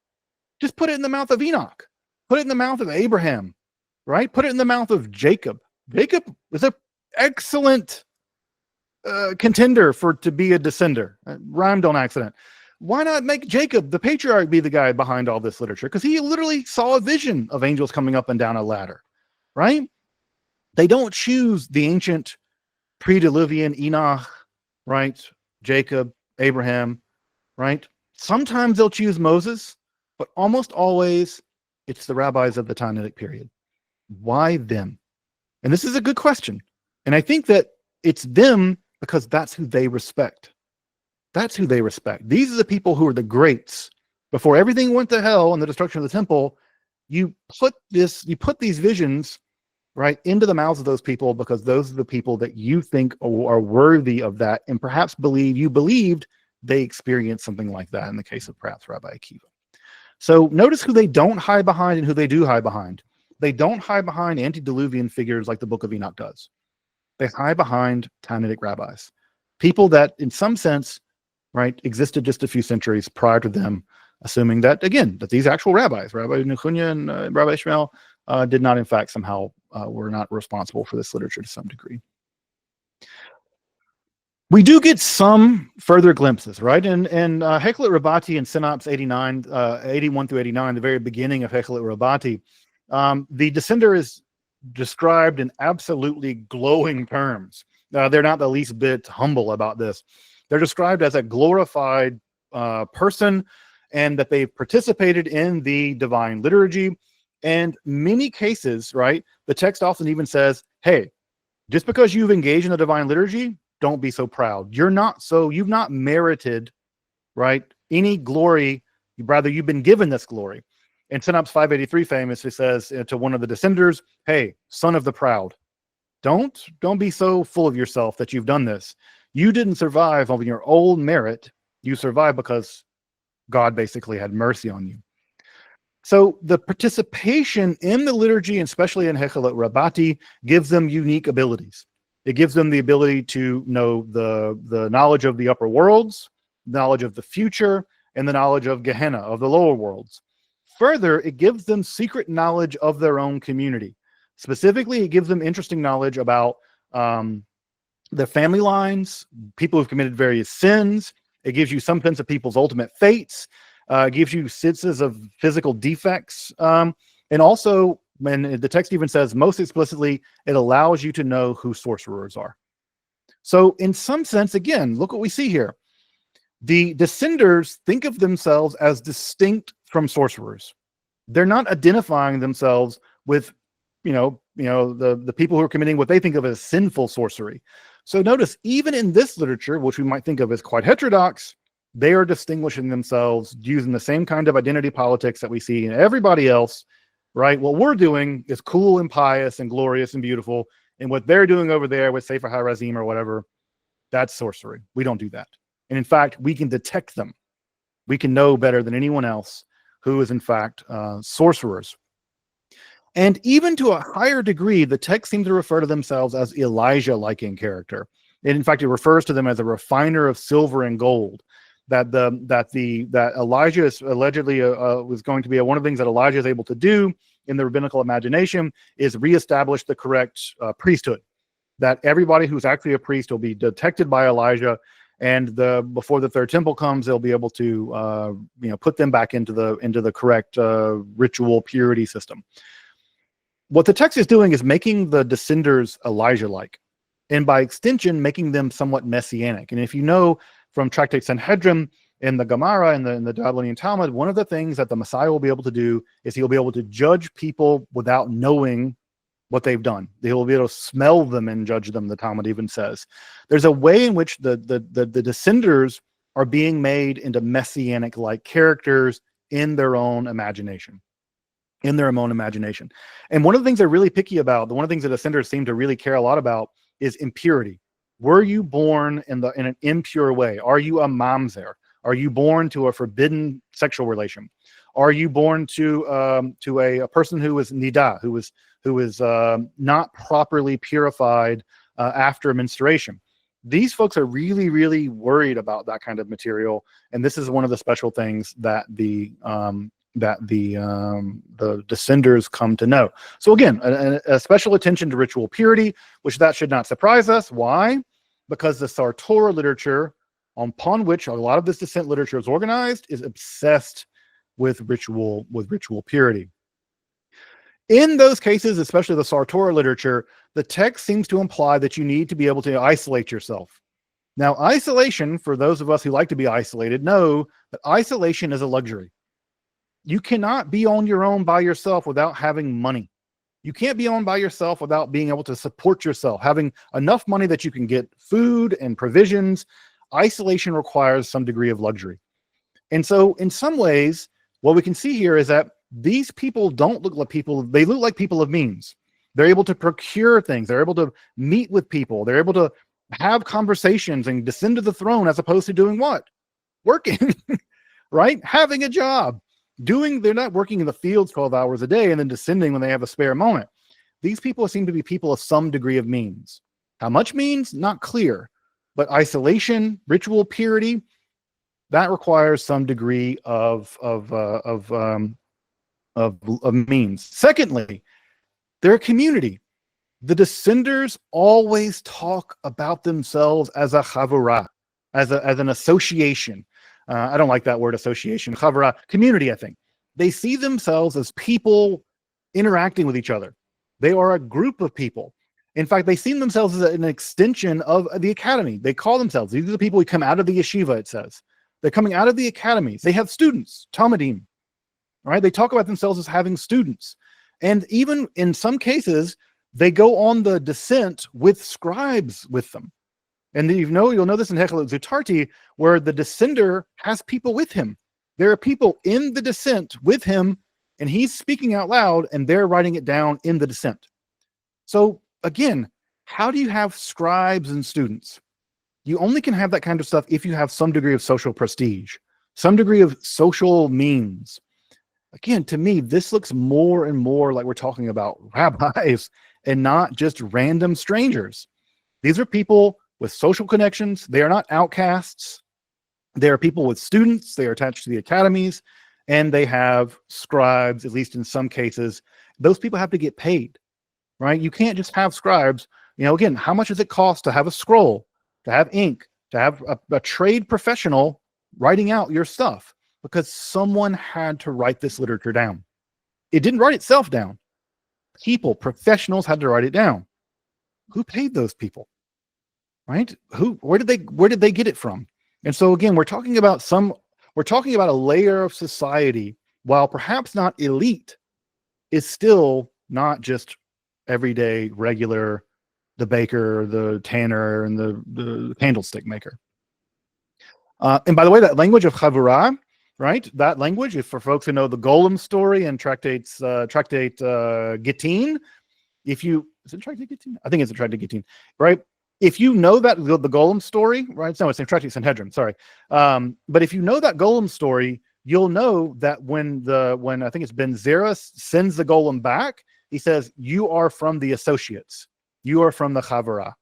Just put it in the mouth of Enoch. Put it in the mouth of Abraham, right? Put it in the mouth of Jacob. Jacob is an excellent contender to be a descender. Rhymed on accident. Why not make Jacob, the patriarch, be the guy behind all this literature? Because he literally saw a vision of angels coming up and down a ladder, right? They don't choose the ancient pre-Diluvian Enoch, right? Jacob, Abraham, right? Sometimes they'll choose Moses, but almost always it's the rabbis of the Talmudic period. Why them? And this is a good question. And I think that it's them because that's who they respect. That's who they respect. These are the people who are the greats. Before everything went to hell and the destruction of the temple, you put these visions, right, into the mouths of those people because those are the people that you think are worthy of that, and perhaps believed they experienced something like that in the case of perhaps Rabbi Akiva. So notice who they don't hide behind and who they do hide behind. They don't hide behind antediluvian figures like the Book of Enoch does. They hide behind Talmudic rabbis, people that in some sense, right, existed just a few centuries prior to them, assuming that, again, that these actual rabbis, Rabbi Nechunya and Rabbi Ishmael, did not in fact somehow were not responsible for this literature to some degree. We do get some further glimpses, right? And Hekhalot Rabbati in Synopsis 81 through 89, the very beginning of Hekhalot Rabbati, the descender is described in absolutely glowing terms. They're not the least bit humble about this. They're described as a glorified person, and that they've participated in the divine liturgy. And many cases, right, the text often even says, hey, just because you've engaged in the divine liturgy, don't be so proud. You've not merited, right, any glory. Rather, you've been given this glory. In Synopsis 583 famously says to one of the descenders, hey, son of the proud, don't be so full of yourself that you've done this. You didn't survive on your own merit. You survived because God basically had mercy on you. So the participation in the liturgy, and especially in Hekhalot Rabbati, gives them unique abilities. It gives them the ability to know the knowledge of the upper worlds, knowledge of the future, and the knowledge of Gehenna, of the lower worlds. Further, it gives them secret knowledge of their own community. Specifically, it gives them interesting knowledge about their family lines, people who've committed various sins. It gives you some sense of people's ultimate fates. It gives you senses of physical defects. And also, and the text even says most explicitly, it allows you to know who sorcerers are. So in some sense, again, look what we see here. The descenders think of themselves as distinct from sorcerers. They're not identifying themselves with, the people who are committing what they think of as sinful sorcery. So notice, even in this literature, which we might think of as quite heterodox, they are distinguishing themselves using the same kind of identity politics that we see in everybody else, right? What we're doing is cool and pious and glorious and beautiful. And what they're doing over there with Sefer HaRazim or whatever, that's sorcery. We don't do that. And in fact, we can detect them. We can know better than anyone else who is in fact sorcerers. And even to a higher degree, the text seems to refer to themselves as Elijah-like in character. And in fact, it refers to them as a refiner of silver and gold. that Elijah is allegedly was going to be one of the things that Elijah is able to do in the rabbinical imagination is reestablish the correct priesthood. That everybody who's actually a priest will be detected by Elijah, and before the third temple comes, they'll be able to put them back into the correct ritual purity system. What the text is doing is making the descenders Elijah-like, and by extension, making them somewhat messianic. And if you know from Tractate Sanhedrin in the Gemara and the Babylonian Talmud, one of the things that the Messiah will be able to do is he'll be able to judge people without knowing what they've done. They will be able to smell them and judge them, the Talmud even says. There's a way in which the descenders are being made into messianic-like characters in their own imagination. And one of the things they're really picky about, one of the things the descenders seem to really care a lot about, is impurity. Were you born in an impure way? Are you a mamzer? Are you born to a forbidden sexual relation? Are you born to a person who is nida, who is not properly purified after menstruation? These folks are really, really worried about that kind of material, and this is one of the special things that the descenders come to know. So again, a special attention to ritual purity, which that should not surprise us. Why? Because the Sartor literature, upon which a lot of this descent literature is organized, is obsessed with ritual purity. In those cases, especially the Sartor literature, the text seems to imply that you need to be able to isolate yourself. Now, isolation, for those of us who like to be isolated, know that isolation is a luxury. You cannot be on your own by yourself without having money. You can't be on by yourself without being able to support yourself, having enough money that you can get food and provisions. Isolation requires some degree of luxury. And so in some ways, what we can see here is that these people don't look like people, they look like people of means. They're able to procure things. They're able to meet with people. They're able to have conversations and descend to the throne, as opposed to doing what? Working, right? Having a job. They're not working in the fields 12 hours a day and then descending when they have a spare moment. These people seem to be people of some degree of means. How much means? Not clear. But isolation, ritual purity, that requires some degree of means. Secondly, they're a community. The descenders always talk about themselves as a chavurah, as an association. I don't like that word, association. Chavurah, community, I think. They see themselves as people interacting with each other. They are a group of people. In fact, they see themselves as an extension of the academy. They call themselves, these are the people who come out of the yeshiva, it says. They're coming out of the academies. They have students, talmidim, right? They talk about themselves as having students. And even in some cases, they go on the descent with scribes with them. And you'll know this in Hekhalot Zutarti, where the descender has people with him. There are people in the descent with him, and he's speaking out loud, and they're writing it down in the descent. So again, how do you have scribes and students? You only can have that kind of stuff if you have some degree of social prestige, some degree of social means. Again, to me, this looks more and more like we're talking about rabbis and not just random strangers. These are people with social connections. They are not outcasts. They are people with students. They are attached to the academies, and they have scribes, at least in some cases. Those people have to get paid, right? You can't just have scribes. Again, how much does it cost to have a scroll, to have ink, to have a trade professional writing out your stuff? Because someone had to write this literature down. It didn't write itself down. Professionals had to write it down. Who paid those people? Right? Where did they get it from? And so again, we're talking about a layer of society, while perhaps not elite, is still not just everyday, regular, the baker, the tanner, and the candlestick maker. And by the way, that language of chavurah, right? That language, if for folks who know the Golem story and tractate Gittin, is it tractate Gittin? I think it's a tractate Gittin, right? If you know that the Golem story, right? No, it's in Tractate Sanhedrin, sorry. But if you know that Golem story, you'll know that when I think it's Ben Zerah sends the Golem back, he says, "You are from the associates. You are from the Chavurah."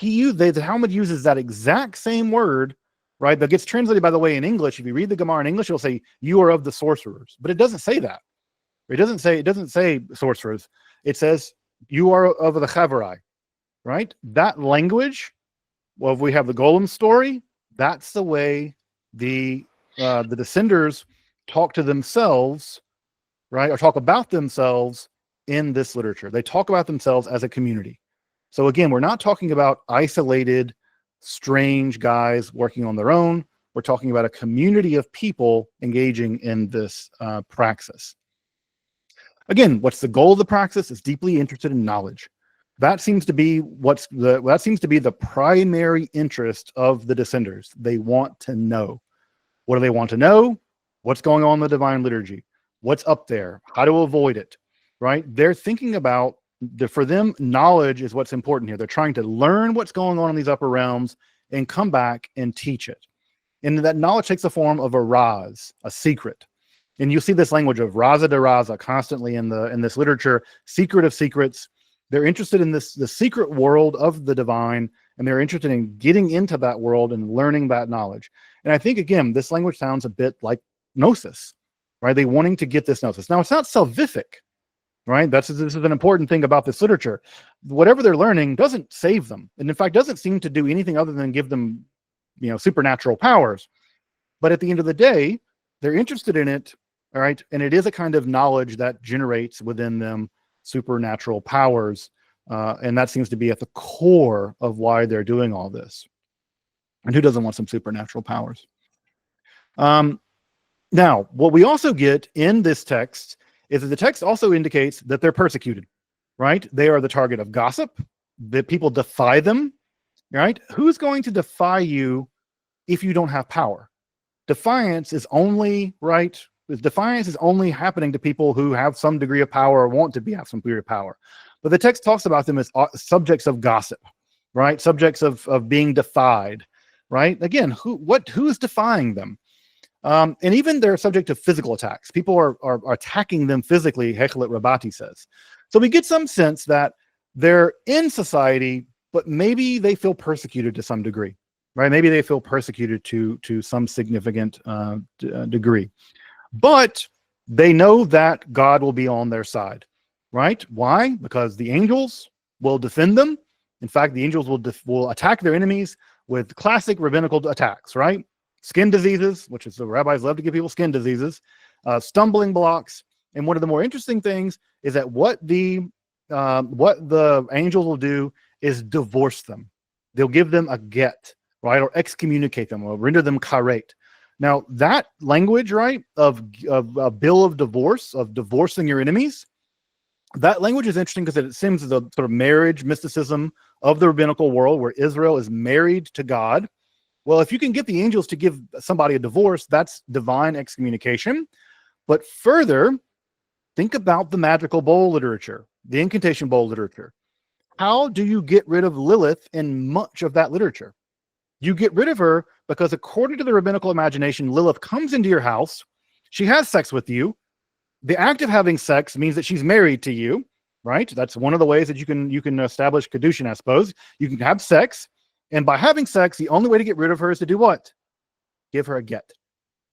The Talmud uses that exact same word right? That gets translated, by the way, in English. If you read the Gemara in English, it'll say, you are of the sorcerers. But it doesn't say that. It doesn't say sorcerers. It says, you are of the Chaverai, right? That language, well, if we have the Golem story, that's the way the descenders talk to themselves, right? Or talk about themselves in this literature. They talk about themselves as a community. So again, we're not talking about isolated, strange guys working on their own. We're talking about a community of people engaging in this praxis. Again, what's the goal of the praxis? It's deeply interested in knowledge. That seems to be the primary interest of the descenders. They want to know. What do they want to know? What's going on in the divine liturgy? What's up there? How to avoid it, right? They're thinking about, for them, knowledge is what's important here. They're trying to learn what's going on in these upper realms and come back and teach it. And that knowledge takes the form of a raz, a secret. And you see this language of raza de raza constantly in this literature, secret of secrets. They're interested in the secret world of the divine, and they're interested in getting into that world and learning that knowledge. And I think, again, this language sounds a bit like gnosis, right? They wanting to get this gnosis. Now, it's not salvific, right? This is an important thing about this literature. Whatever they're learning doesn't save them, and in fact, doesn't seem to do anything other than give them, supernatural powers. But at the end of the day, they're interested in it, all right? And it is a kind of knowledge that generates within them supernatural powers, and that seems to be at the core of why they're doing all this. And who doesn't want some supernatural powers? Now, what we also get in this text is that the text also indicates that they're persecuted, right? They are the target of gossip, that people defy them, right? Who's going to defy you if you don't have power? Defiance is only, right? Defiance is only happening to people who have some degree of power or want to have some degree of power. But the text talks about them as subjects of gossip, right? Subjects of being defied, right? Again, who's defying them? And even they're subject to physical attacks. People are attacking them physically, Hekhalot Rabbati says. So we get some sense that they're in society, but maybe they feel persecuted to some degree, right? Maybe they feel persecuted to some significant degree. But they know that God will be on their side, right? Why? Because the angels will defend them. In fact, the angels will attack their enemies with classic rabbinical attacks, right? Skin diseases, which is the rabbis love to give people skin diseases, stumbling blocks. And one of the more interesting things is that what the angels will do is divorce them. They'll give them a get, right? Or excommunicate them, or render them karet. Now, that language, right, of a bill of divorce, of divorcing your enemies, that language is interesting because it seems the sort of marriage mysticism of the rabbinical world where Israel is married to God. Well, if you can get the angels to give somebody a divorce, that's divine excommunication. But further, think about the magical bowl literature, the incantation bowl literature. How do you get rid of Lilith in much of that literature? You get rid of her because, according to the rabbinical imagination, Lilith comes into your house. She has sex with you. The act of having sex means that she's married to you, right? That's one of the ways that you can establish kedushin, I suppose. You can have sex, and by having sex, the only way to get rid of her is to do what? Give her a get.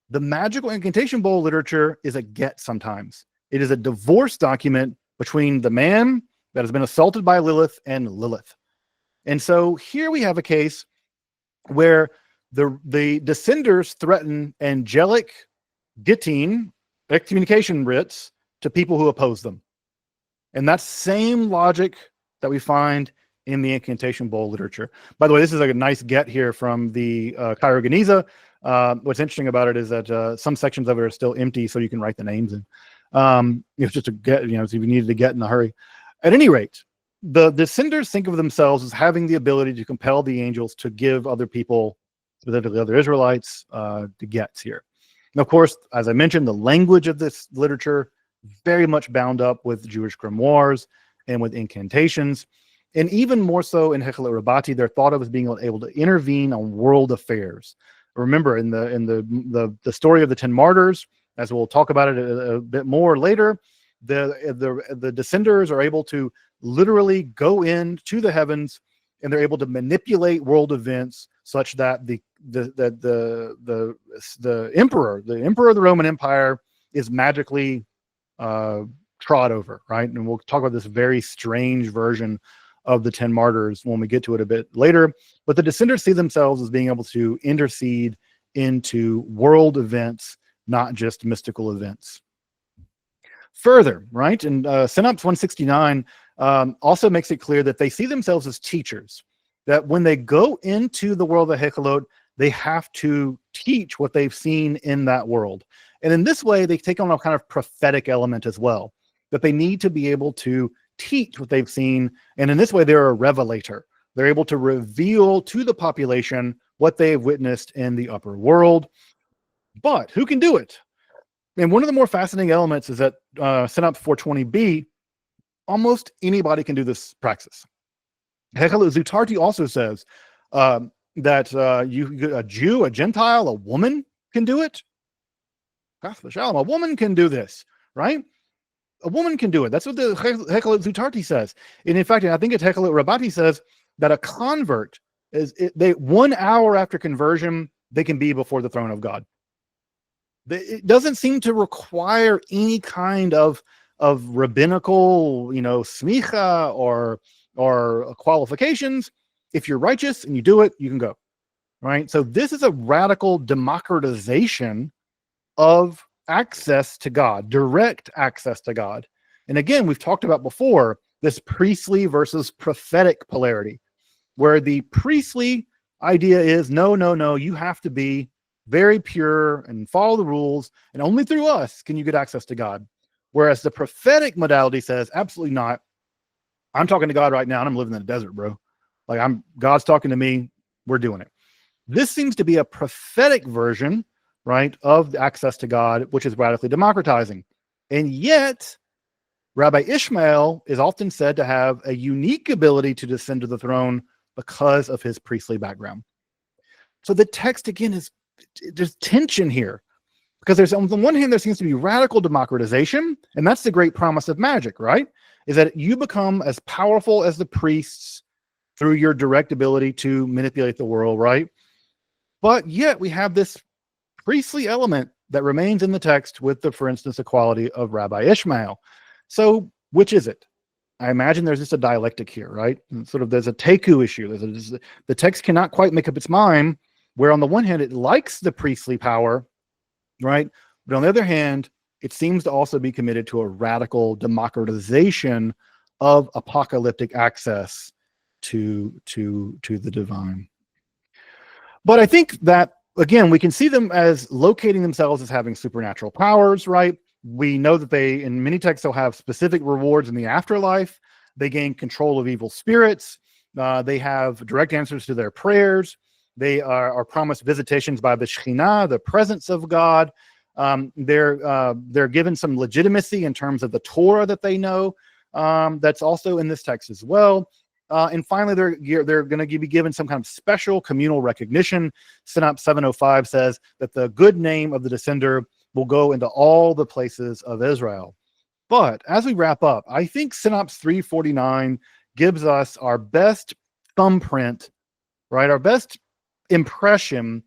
The magical incantation bowl literature is a get sometimes. It is a divorce document between the man that has been assaulted by Lilith and Lilith. And so here we have a case where the descenders threaten angelic gittin, excommunication writs, to people who oppose them. And that's same logic that we find in the incantation bowl literature. By the way, this is like a nice get here from the Cairo Geniza. What's interesting about it is that some sections of it are still empty, so you can write the names in. It's just a get, so if you needed to get in a hurry. At any rate, the descenders think of themselves as having the ability to compel the angels to give other people, specifically other Israelites, the gets here. And of course, as I mentioned, the language of this literature very much bound up with Jewish grimoires and with incantations. And even more so in Hekhalot Rabbati, they're thought of as being able to intervene on world affairs. Remember, in the story of the 10 martyrs, as we'll talk about it a bit more later, the descenders are able to literally go into the heavens, and they're able to manipulate world events such that the emperor of the Roman Empire is magically trod over, right? And we'll talk about this very strange version of the 10 martyrs when we get to it a bit later. But the descendants see themselves as being able to intercede into world events, not just mystical events. Further, right, and Synopsis 169 also makes it clear that they see themselves as teachers, that when they go into the world of Hekhalot, they have to teach what they've seen in that world. And in this way, they take on a kind of prophetic element as well, that they need to be able to teach what they've seen. And in this way, they're a revelator. They're able to reveal to the population what they've witnessed in the upper world. But who can do it? And one of the more fascinating elements is that Synopsis 420b, almost anybody can do this praxis. Hekhalot Zutarti also says that a Jew, a Gentile, a woman can do it. A woman can do this, right? A woman can do it. That's what the Hekhalot Zutarti says. And in fact, I think it's Hekhalot Rabati says that a convert they 1 hour after conversion, they can be before the throne of God. It doesn't seem to require any kind of rabbinical, smicha or qualifications. If you're righteous and you do it, you can go, right? So this is a radical democratization of access to God, direct access to God. And again, we've talked about before this priestly versus prophetic polarity, where the priestly idea is, no, you have to be very pure and follow the rules, and only through us can you get access to God. Whereas the prophetic modality says, absolutely not. I'm talking to God right now, and I'm living in the desert, bro. Like God's talking to me. We're doing it. This seems to be a prophetic version, right, of access to God, which is radically democratizing. And yet, Rabbi Ishmael is often said to have a unique ability to descend to the throne because of his priestly background. So the text, again, there's tension here, because there's, on the one hand, there seems to be radical democratization, and that's the great promise of magic, right? Is that you become as powerful as the priests through your direct ability to manipulate the world, right? But yet we have this priestly element that remains in the text with the, for instance, equality of Rabbi Ishmael. So which is it? I imagine there's just a dialectic here, right? And sort of there's a teku issue. The text cannot quite make up its mind, where on the one hand, it likes the priestly power, right? But on the other hand, it seems to also be committed to a radical democratization of apocalyptic access to the divine. But I think that, again, we can see them as locating themselves as having supernatural powers, right? We know that they, in many texts, will have specific rewards in the afterlife. They gain control of evil spirits. They have direct answers to their prayers. They are promised visitations by the Shekhinah, the presence of God. They're given some legitimacy in terms of the Torah that they know. That's also in this text as well. And finally, they're going to be given some kind of special communal recognition. Synopsis 705 says that the good name of the descender will go into all the places of Israel. But as we wrap up, I think Synopsis 349 gives us our best thumbprint, right? Our best impression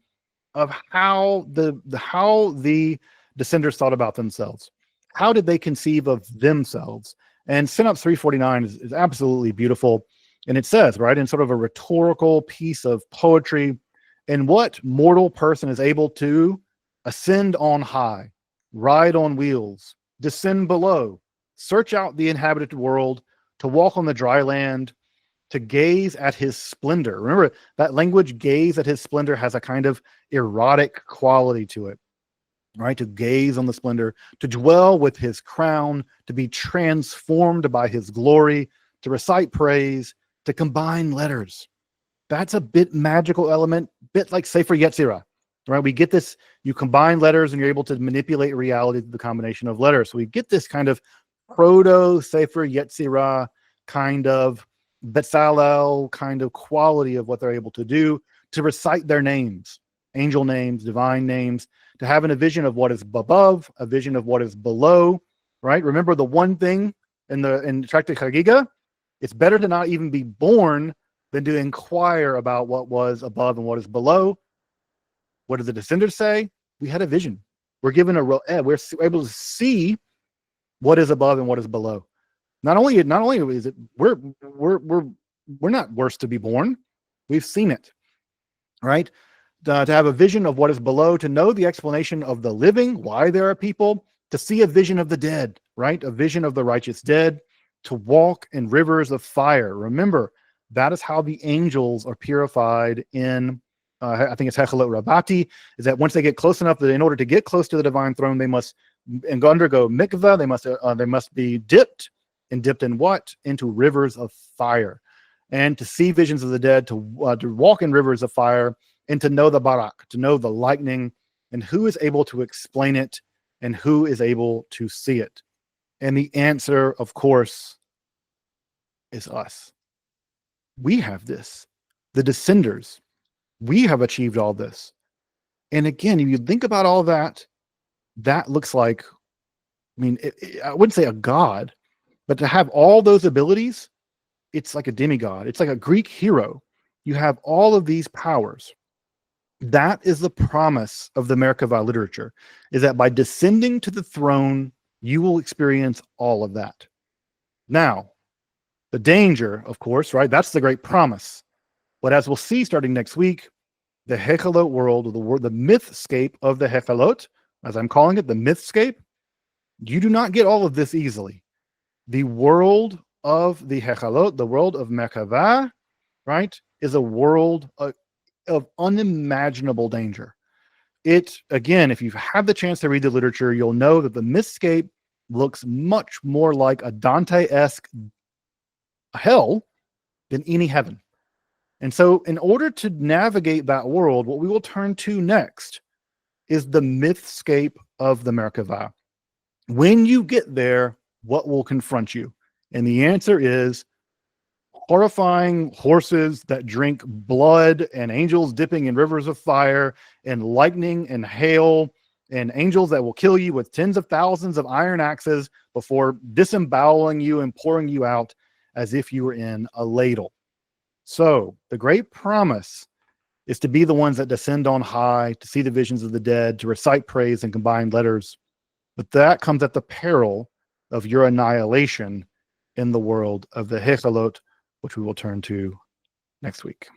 of how the descenders thought about themselves. How did they conceive of themselves? And Synopsis 349 is absolutely beautiful. And it says, right, in sort of a rhetorical piece of poetry, in what mortal person is able to ascend on high, ride on wheels, descend below, search out the inhabited world, to walk on the dry land, to gaze at his splendor. Remember, that language, gaze at his splendor, has a kind of erotic quality to it, right? To gaze on the splendor, to dwell with his crown, to be transformed by his glory, to recite praise, to combine letters. That's a bit magical element, bit like Sefer Yetzirah, right? We get this, you combine letters and you're able to manipulate reality through the combination of letters. So we get this kind of proto Sefer Yetzirah kind of Betzalel kind of quality of what they're able to do, to recite their names, angel names, divine names, to have a vision of what is above, a vision of what is below, right? Remember the one thing in Tractate Chagiga, it's better to not even be born than to inquire about what was above and what is below. What did the descendants say? We had a vision. We're given we're able to see what is above and what is below. Not only is it we're not worse to be born. We've seen it, right? To have a vision of what is below, to know the explanation of the living, why there are people, to see a vision of the dead, right? A vision of the righteous dead, to walk in rivers of fire. Remember, that is how the angels are purified in, I think it's Hekhalot Rabati, is that once they get close enough that in order to get close to the divine throne, they must undergo mikvah, they must be dipped in what? Into rivers of fire. And to see visions of the dead, to walk in rivers of fire, and to know the barak, to know the lightning, and who is able to explain it, and who is able to see it. And the answer, of course, is us. We have this. The descenders, we have achieved all this. And again, if you think about all that, that looks like, I mean, I wouldn't say a god, but to have all those abilities, it's like a demigod. It's like a Greek hero. You have all of these powers. That is the promise of the Merkavah literature, is that by descending to the throne, you will experience all of that. Now, the danger, of course, right? That's the great promise. But as we'll see starting next week, the Hekhalot world, or the mythscape of the Hekhalot, as I'm calling it, the mythscape, you do not get all of this easily. The world of the Hekhalot, the world of Merkavah, right, is a world of unimaginable danger. It, again, if you've had the chance to read the literature, you'll know that the mythscape looks much more like a Dante-esque hell than any heaven. And so in order to navigate that world, what we will turn to next is the mythscape of the Merkavah. When you get there, what will confront you? And the answer is horrifying horses that drink blood, and angels dipping in rivers of fire, and lightning and hail, and angels that will kill you with tens of thousands of iron axes before disemboweling you and pouring you out as if you were in a ladle. So the great promise is to be the ones that descend on high, to see the visions of the dead, to recite praise and combined letters. But that comes at the peril of your annihilation in the world of the Hekhalot, which we will turn to next week.